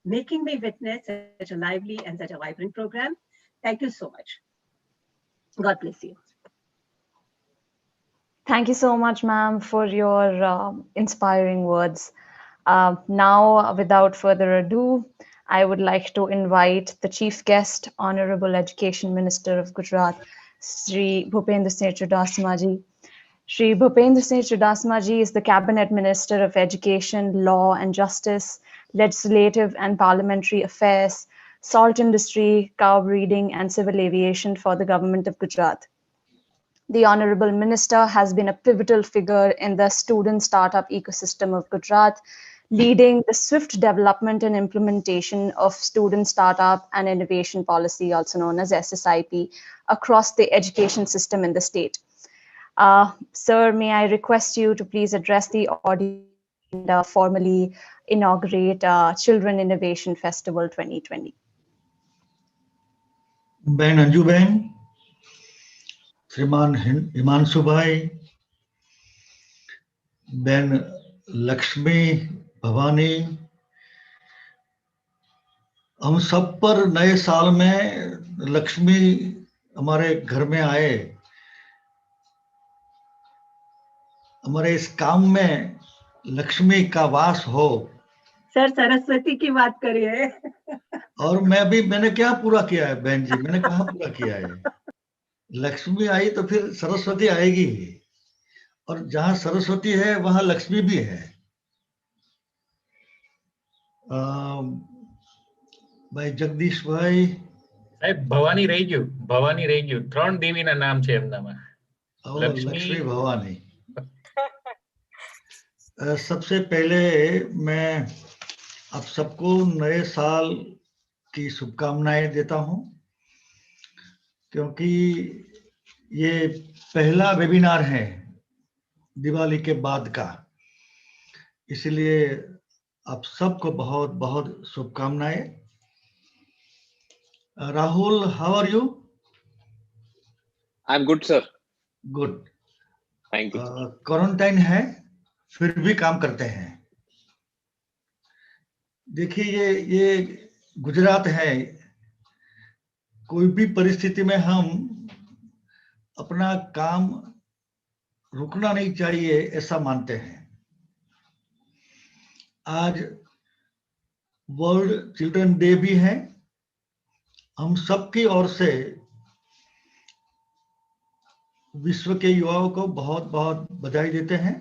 making me witness such a lively and such a vibrant program. Thank you so much. God bless you. Thank you so much, ma'am, for your inspiring words. Now, without further ado, I would like to invite the chief guest, Honorable Education Minister of Gujarat, Sri Bhupendra Singh Chudasama ji. Sri Bhupendra Singh Chudasama ji is the Cabinet Minister of Education, Law and Justice, Legislative and Parliamentary Affairs, Salt Industry, Cow Breeding and Civil Aviation for the Government of Gujarat. The Honorable Minister has been a pivotal figure in the student startup ecosystem of Gujarat, leading the swift development and implementation of student startup and innovation policy, also known as SSIP, across the education system in the state. Sir, may I request you to please address the audience and formally inaugurate Children Innovation Festival 2020. Ben Anju Ben, श्रीमान हिमांशु भाई, बहन लक्ष्मी भवानी, हम सब पर नए साल में लक्ष्मी हमारे घर में आए, हमारे इस काम में लक्ष्मी का वास हो। सर सरस्वती की बात करिए। और मैंने क्या पूरा किया है बहन जी, मैंने कहाँ पूरा किया है? लक्ष्मी आई तो फिर सरस्वती आएगी ही, और जहां सरस्वती है वहां लक्ष्मी भी है। भाई जगदीश भाई, ભવાની રહી ગયું 3 દેવીના નામ છે એમનામાં, लक्ष्मी भवानी। सबसे पहले मैं आप सबको नए साल की शुभकामनाएं देता हूं, क्योंकि ये पहला वेबिनार है दिवाली के बाद का, इसलिए आप सबको बहुत बहुत शुभकामनाएं। Rahul, how are you? I am good sir. Good, thank you. Quarantine है फिर भी काम करते हैं। देखिए ये गुजरात है, कोई भी परिस्थिति में हम अपना काम रुकना नहीं चाहिए ऐसा मानते हैं। आज वर्ल्ड चिल्ड्रन डे भी है, हम सबकी ओर से विश्व के युवाओं को बहुत बहुत बधाई देते हैं।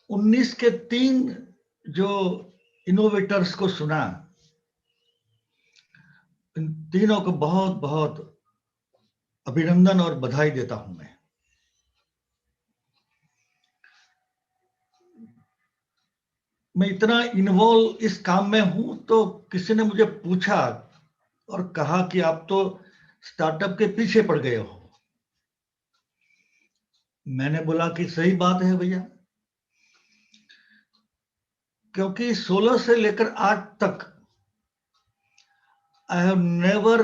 19 के 3 जो इनोवेटर्स को सुना, इन तीनों को बहुत बहुत अभिनंदन और बधाई देता हूं। मैं इतना इन्वॉल्व इस काम में हूं तो किसी ने मुझे पूछा और कहा कि आप तो स्टार्टअप के पीछे पड़ गए हो। मैंने बोला कि सही बात है भैया, क्योंकि 16 से लेकर 8 तक I have never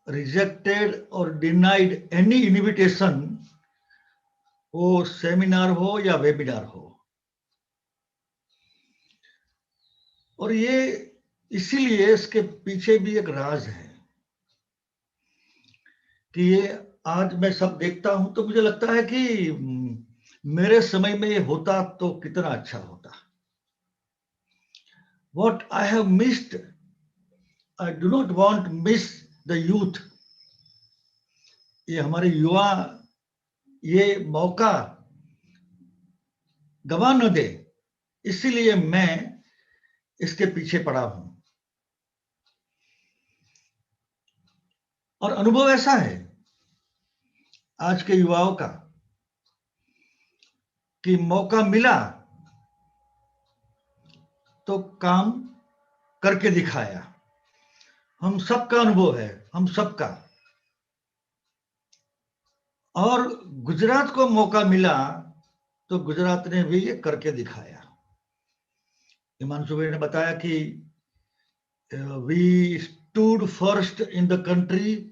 rejected or denied any invitation, वो सेमिनार हो या वेबिनार हो। और ये इसीलिए इसके पीछे भी एक राज है कि ये आज मैं सब देखता हूं तो मुझे लगता है कि मेरे समय में ये होता तो कितना अच्छा होता। What I have missed, I do not want to miss the youth. ये हमारे युवा ये मौका गवा न दे, इसीलिए मैं इसके पीछे पड़ा हूं। और अनुभव ऐसा है आज के युवाओं का कि मौका मिला तो काम करके दिखाया। हम सबका अनुभव है, हम सबका। और गुजरात को मौका मिला तो गुजरात ने भी ये करके दिखाया। हिमांशु भाई ने बताया कि we stood first in the country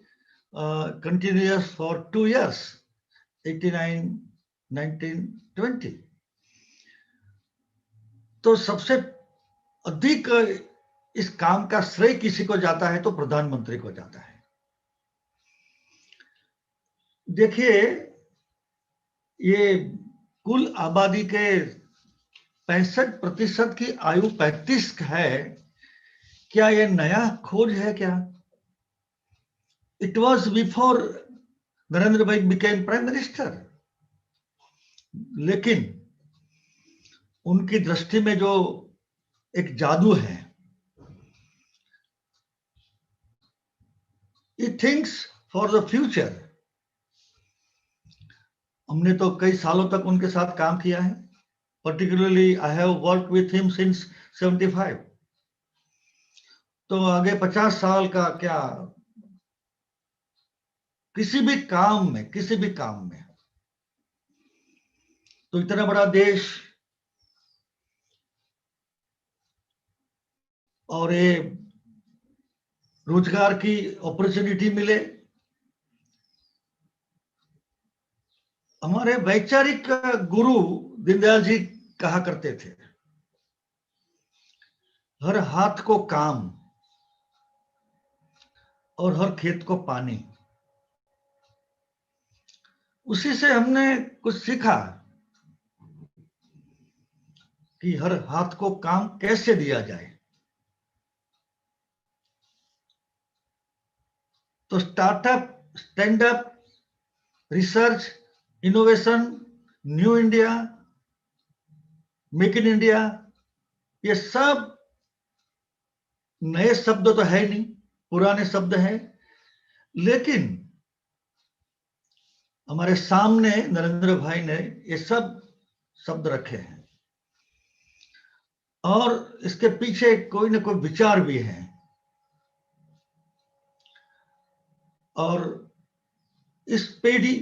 continuous for 2 years, 89, 19, 20. तो सबसे अधिक इस काम का श्रेय किसी को जाता है तो प्रधानमंत्री को जाता है। देखिए, ये कुल आबादी के 65% की आयु 35 है। क्या ये नया खोज है क्या? इट वॉज बिफोर नरेंद्र भाई बिकेम प्राइम मिनिस्टर, लेकिन उनकी दृष्टि में जो एक जादू है, he thinks for the future. हमने तो कई सालों तक उनके साथ काम किया है, particularly I have work with him since 75। तो आगे 50 साल का क्या, किसी भी काम में तो इतना बड़ा देश और ये रोजगार की अपॉर्चुनिटी मिले। हमारे वैचारिक गुरु दीनदयाल जी कहा करते थे, हर हाथ को काम और हर खेत को पानी। उसी से हमने कुछ सीखा कि हर हाथ को काम कैसे दिया जाए। तो startup, stand up, research, innovation, new India, make in India, ये सब नए शब्द तो है नहीं, पुराने शब्द हैं, लेकिन हमारे सामने नरेंद्र भाई ने ये सब शब्द रखे हैं और इसके पीछे कोई ना कोई विचार भी है। और इस पीढ़ी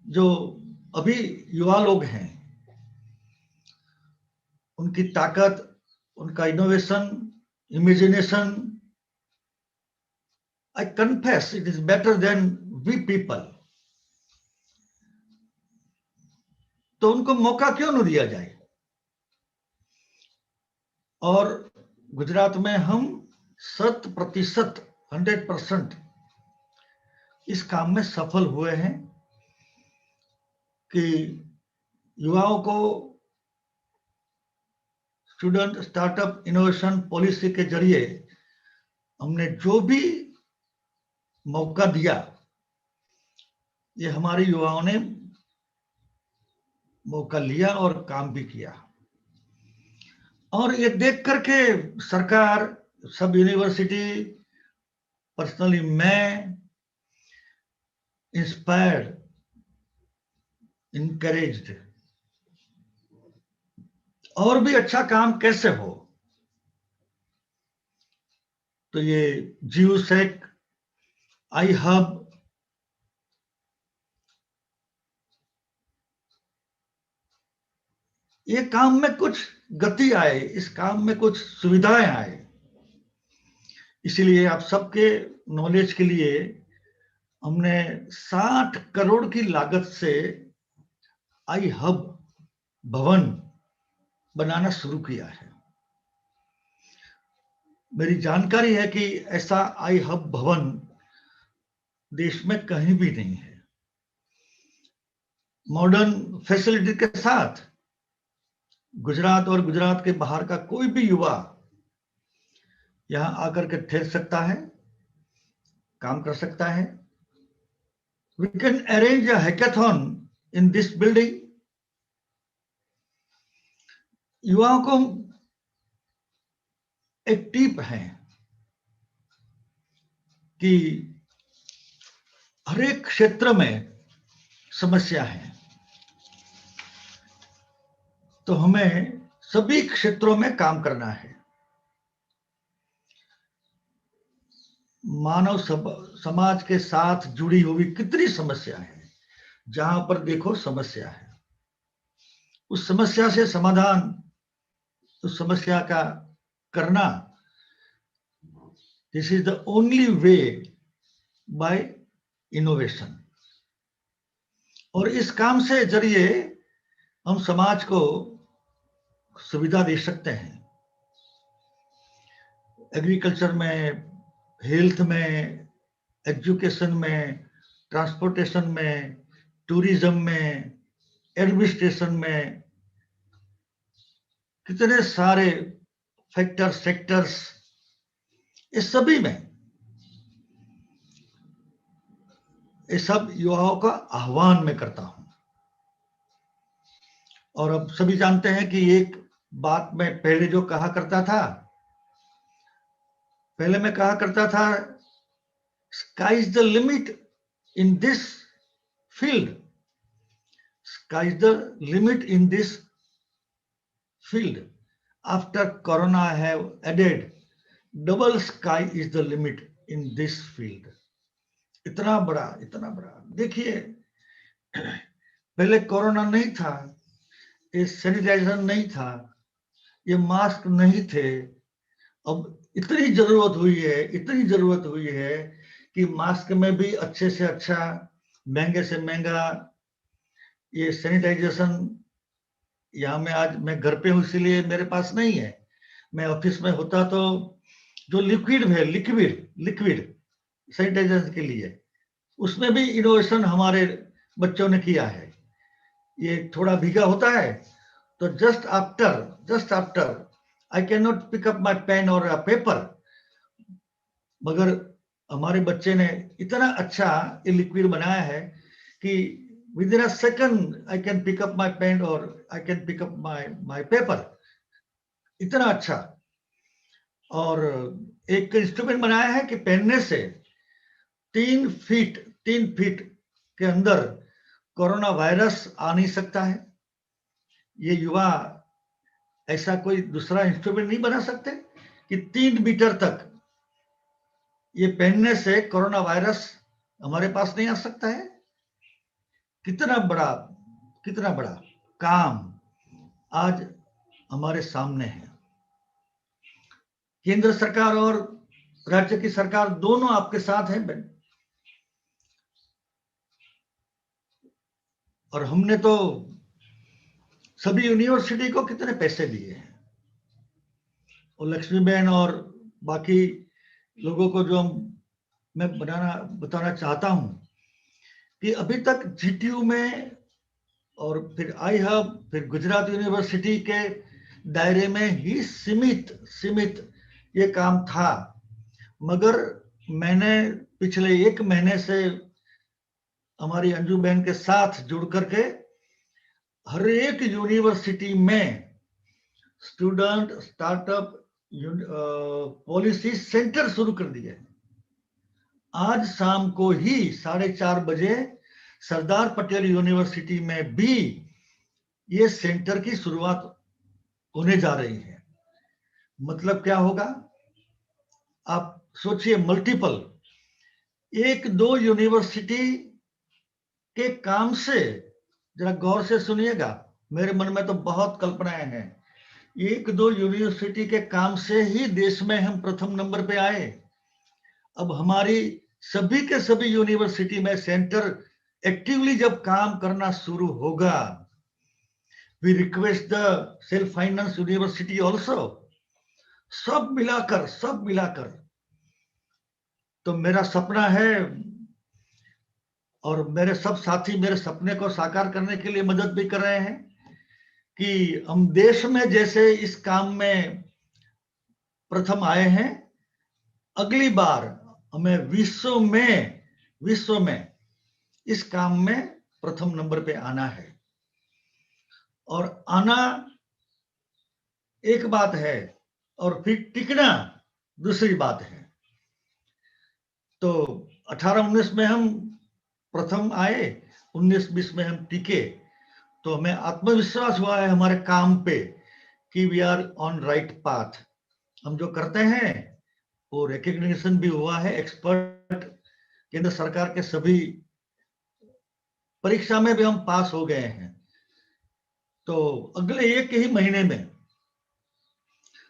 जो अभी युवा लोग हैं, उनकी ताकत, उनका innovation, imagination, I confess it is better than we people. तो उनको मौका क्यों न दिया जाए? और गुजरात में हम 100% 100% इस काम में सफल हुए हैं कि युवाओं को स्टूडेंट स्टार्टअप इनोवेशन पॉलिसी के जरिए हमने जो भी मौका दिया, ये हमारे युवाओं ने मौका लिया और काम भी किया। और ये देख करके सरकार, सब यूनिवर्सिटी, पर्सनली मैं इंस्पायर्ड, इनकरेज्ड, और भी अच्छा काम कैसे हो। तो ये GUSEC, आई हब, ये काम में कुछ गति आए, इस काम में कुछ सुविधाएं आए। इसीलिए आप सबके नॉलेज के लिए हमने 60 करोड़ की लागत से आई हब भवन बनाना शुरू किया है। मेरी जानकारी है कि ऐसा आई हब भवन देश में कहीं भी नहीं है। मॉडर्न फैसिलिटी के साथ गुजरात और गुजरात के बाहर का कोई भी युवा यहां आकर के ठहर सकता है, काम कर सकता है। We can arrange a hackathon in this building. युवाओं को एक टिप है कि हर एक क्षेत्र में समस्या है, तो हमें सभी क्षेत्रों में काम करना है। मानव समाज के साथ जुड़ी हुई कितनी समस्या है, जहां पर देखो समस्या है। उस समस्या से समाधान, उस समस्या का करना, this is the only way by innovation. और इस काम से जरिए हम समाज को सुविधा दे सकते हैं। एग्रीकल्चर में, हेल्थ में, एजुकेशन में, ट्रांसपोर्टेशन में, टूरिज्म में, एडमिनिस्ट्रेशन में, कितने सारे फैक्टर्स, सेक्टर्स, इस सभी में ये सब युवाओं का आह्वान मैं करता हूं। और अब सभी जानते हैं कि एक बात मैं पहले जो कहा करता था, पहले मैं कहा करता था, sky is the limit in this field, sky is the limit in this field. After corona I have added double sky is the limit in this field. इतना बड़ा, इतना बड़ा। देखिए, पहले कोरोना नहीं था, ये सैनिटाइजर नहीं था, ये मास्क नहीं थे। अब इतनी जरूरत हुई है, इतनी जरूरत हुई है कि मास्क में भी अच्छे से अच्छा, महंगे से महंगा ये सैनिटाइजेशन। यहाँ में आज मैं घर पे हूँ इसीलिए मेरे पास नहीं है, मैं ऑफिस में होता तो जो लिक्विड है, लिक्विड सैनिटाइजेशन के लिए, उसमें भी इनोवेशन हमारे बच्चों ने किया है। ये थोड़ा भीगा होता है तो just after I can not pick up my pen और पेपर, मगर हमारे बच्चे ने इतना अच्छा ये लिक्विड बनाया है कि within a second I can pick up my pen और I can pick up my paper. इतना अच्छा। और एक इंस्ट्रूमेंट बनाया है कि पहनने से 3 फीट के अंदर कोरोना वायरस आ नहीं सकता है। ये युवा ऐसा कोई दूसरा इंस्ट्रूमेंट नहीं बना सकते कि 3 मीटर तक ये पहनने से कोरोना वायरस हमारे पास नहीं आ सकता है। कितना बड़ा काम आज हमारे सामने है। केंद्र सरकार और राज्य की सरकार दोनों आपके साथ हैं, और हमने तो सभी यूनिवर्सिटी को कितने पैसे दिए हैं, और लक्ष्मी बहन और बाकी लोगों को जो मैं बताना चाहता हूं कि अभी तक जीटीयू में और फिर आई हब, फिर गुजरात यूनिवर्सिटी के दायरे में ही सीमित ये काम था। मगर मैंने पिछले 1 महीने से हमारी अंजू बहन के साथ जुड़ करके हर एक यूनिवर्सिटी में स्टूडेंट स्टार्टअप पॉलिसी सेंटर शुरू कर दिए। आज शाम को ही 4:30 बजे सरदार पटेल यूनिवर्सिटी में भी ये सेंटर की शुरुआत होने जा रही है। मतलब क्या होगा, आप सोचिए, मल्टीपल 1-2 यूनिवर्सिटी के काम से, जरा गौर से सुनिएगा, मेरे मन में तो बहुत कल्पनाएं हैं। 1-2 यूनिवर्सिटी के काम से ही देश में हम प्रथम नंबर पे आए। अब हमारी सभी के सभी यूनिवर्सिटी में सेंटर एक्टिवली जब काम करना शुरू होगा, we request the self finance university also, सब मिलाकर तो मेरा सपना है, और मेरे सब साथी मेरे सपने को साकार करने के लिए मदद भी कर रहे हैं कि हम देश में जैसे इस काम में प्रथम आए हैं, अगली बार हमें विश्व में इस काम में प्रथम नंबर पे आना है। और आना एक बात है और फिर टिकना दूसरी बात है। तो 18-19 में हम प्रथम आए, 19-20 में हम टिके, तो हमें आत्मविश्वास हुआ है हमारे काम पे कि we are on right path. हम जो करते हैं वो रिकग्निशन भी हुआ है। एक्सपर्ट केंद्र सरकार के सभी परीक्षा में भी हम पास हो गए हैं। तो अगले 1 ही महीने में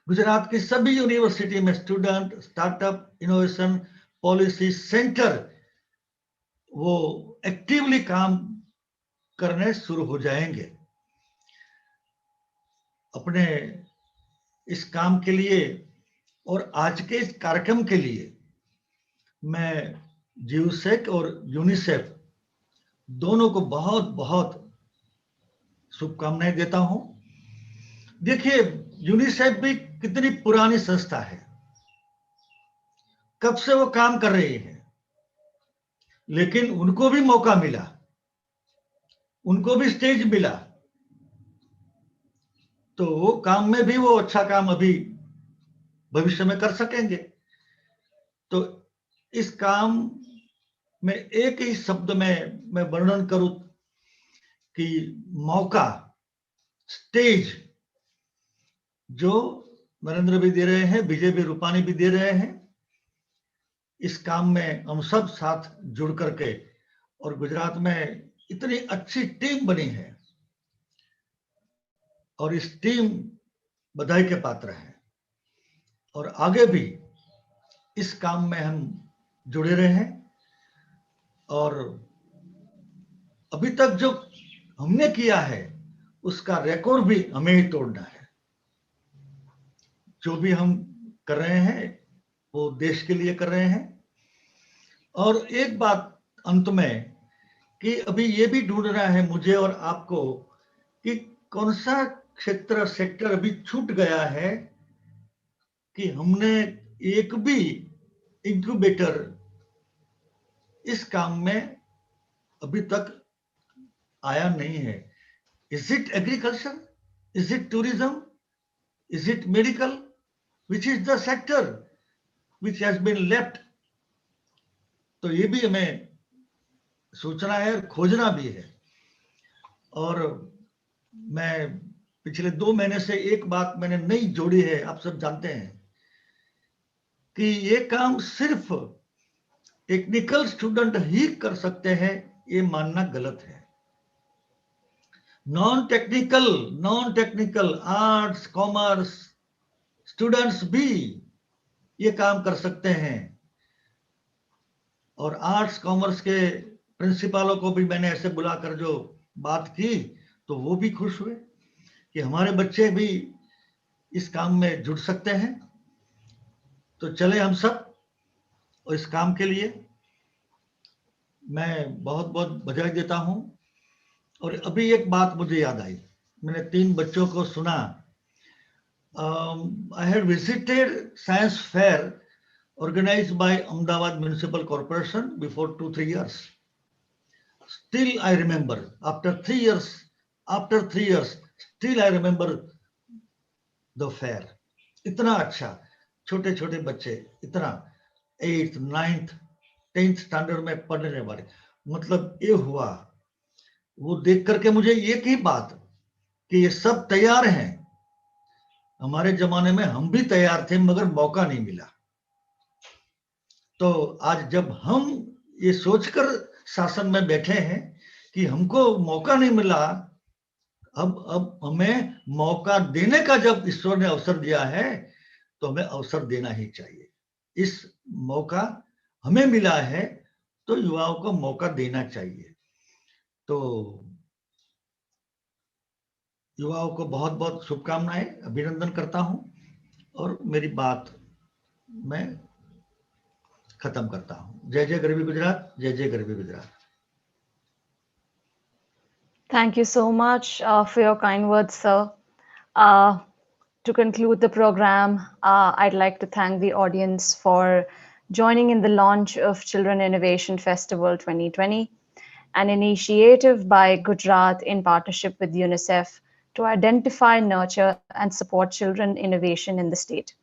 गुजरात की सभी यूनिवर्सिटी में student startup innovation policy centre वो एक्टिवली काम करने शुरू हो जाएंगे। अपने इस काम के लिए और आज के इस कार्यक्रम के लिए मैं GUSEC और यूनिसेफ दोनों को बहुत बहुत शुभकामनाएं देता हूं। देखिए, यूनिसेफ भी कितनी पुरानी संस्था है, कब से वो काम कर रही है, लेकिन उनको भी मौका मिला, उनको भी स्टेज मिला, तो वो काम में भी वो अच्छा काम अभी भविष्य में कर सकेंगे। तो इस काम में एक ही शब्द में मैं वर्णन करूं कि मौका, स्टेज, जो नरेंद्र भी दे रहे हैं, विजय भी, रूपानी भी दे रहे हैं, इस काम में हम सब साथ जुड़ करके, और गुजरात में इतनी अच्छी टीम बनी है और इस टीम बधाई के पात्र है, और आगे भी इस काम में हम जुड़े रहे। और अभी तक जो हमने किया है उसका रिकॉर्ड भी हमें ही तोड़ना है। जो भी हम कर रहे हैं वो देश के लिए कर रहे हैं। और एक बात अंत में, कि अभी ये भी ढूंढना है मुझे और आपको कि कौन सा सेक्टर अभी छूट गया है कि हमने एक भी इंक्यूबेटर इस काम में अभी तक आया नहीं है। Is it agriculture, is it tourism, is it medical, which is the sector which has been left? तो ये भी हमें सोचना है, खोजना भी है। और मैं पिछले 2 महीने से एक बात मैंने नई जोड़ी है, आप सब जानते हैं कि ये काम सिर्फ टेक्निकल स्टूडेंट ही कर सकते हैं, ये मानना गलत है। Non technical arts, commerce students भी ये काम कर सकते हैं। और आर्ट्स कॉमर्स के प्रिंसिपलों को भी मैंने ऐसे बुलाकर जो बात की, तो वो भी खुश हुए कि हमारे बच्चे भी इस काम में जुड़ सकते हैं। तो चले हम सब, और इस काम के लिए मैं बहुत बहुत बधाई देता हूं। और अभी एक बात मुझे याद आई, मैंने 3 बच्चों को सुना। I had visited science fair organized by Ahmedabad Municipal Corporation before 2-3 years. Still I remember, after 3 years, still I remember the fair. इतना अच्छा, छोटे छोटे बच्चे, इतना 8th, 9th, 10th स्टैंडर्ड में पढ़ने वाले, मतलब ये हुआ, वो देख करके मुझे एक ही बात कि ये सब तैयार हैं। हमारे जमाने में हम भी तैयार थे, मगर मौका नहीं मिला। तो आज जब हम ये सोचकर शासन में बैठे हैं कि हमको मौका नहीं मिला, अब हमें मौका देने का जब ईश्वर ने अवसर दिया है, तो हमें अवसर देना ही चाहिए। इस मौका हमें मिला है, तो युवाओं को मौका देना चाहिए। तो युवाओं को बहुत बहुत शुभकामनाएं, अभिनंदन करता हूं, और मेरी बात मैं खत्म करता हूं। जय जय गरीबी गुजरात, जय जय गरीबी Gujarat. Thank you so much for your kind words, sir. To conclude the program, I'd like to thank the audience for joining in the launch of Children Innovation Festival 2020, an initiative by Gujarat in partnership with UNICEF to identify, nurture, and support children innovation in the state.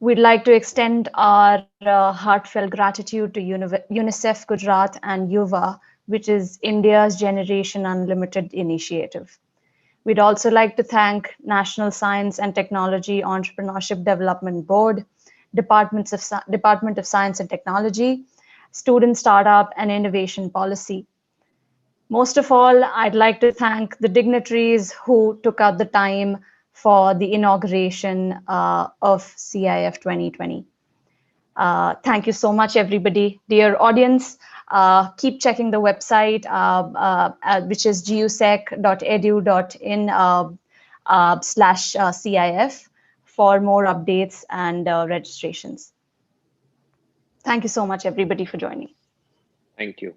We'd like to extend our heartfelt gratitude to UNICEF Gujarat and Yuva, which is India's Generation Unlimited initiative. We'd also like to thank National Science and Technology Entrepreneurship Development Board, Department of Science and Technology, Student Startup and Innovation Policy. Most of all, I'd like to thank the dignitaries who took out the time for the inauguration of CIF 2020. Thank you so much, everybody. Dear audience, keep checking the website, which is gusec.edu.in. /CIF for more updates and registrations. Thank you so much, everybody, for joining. Thank you.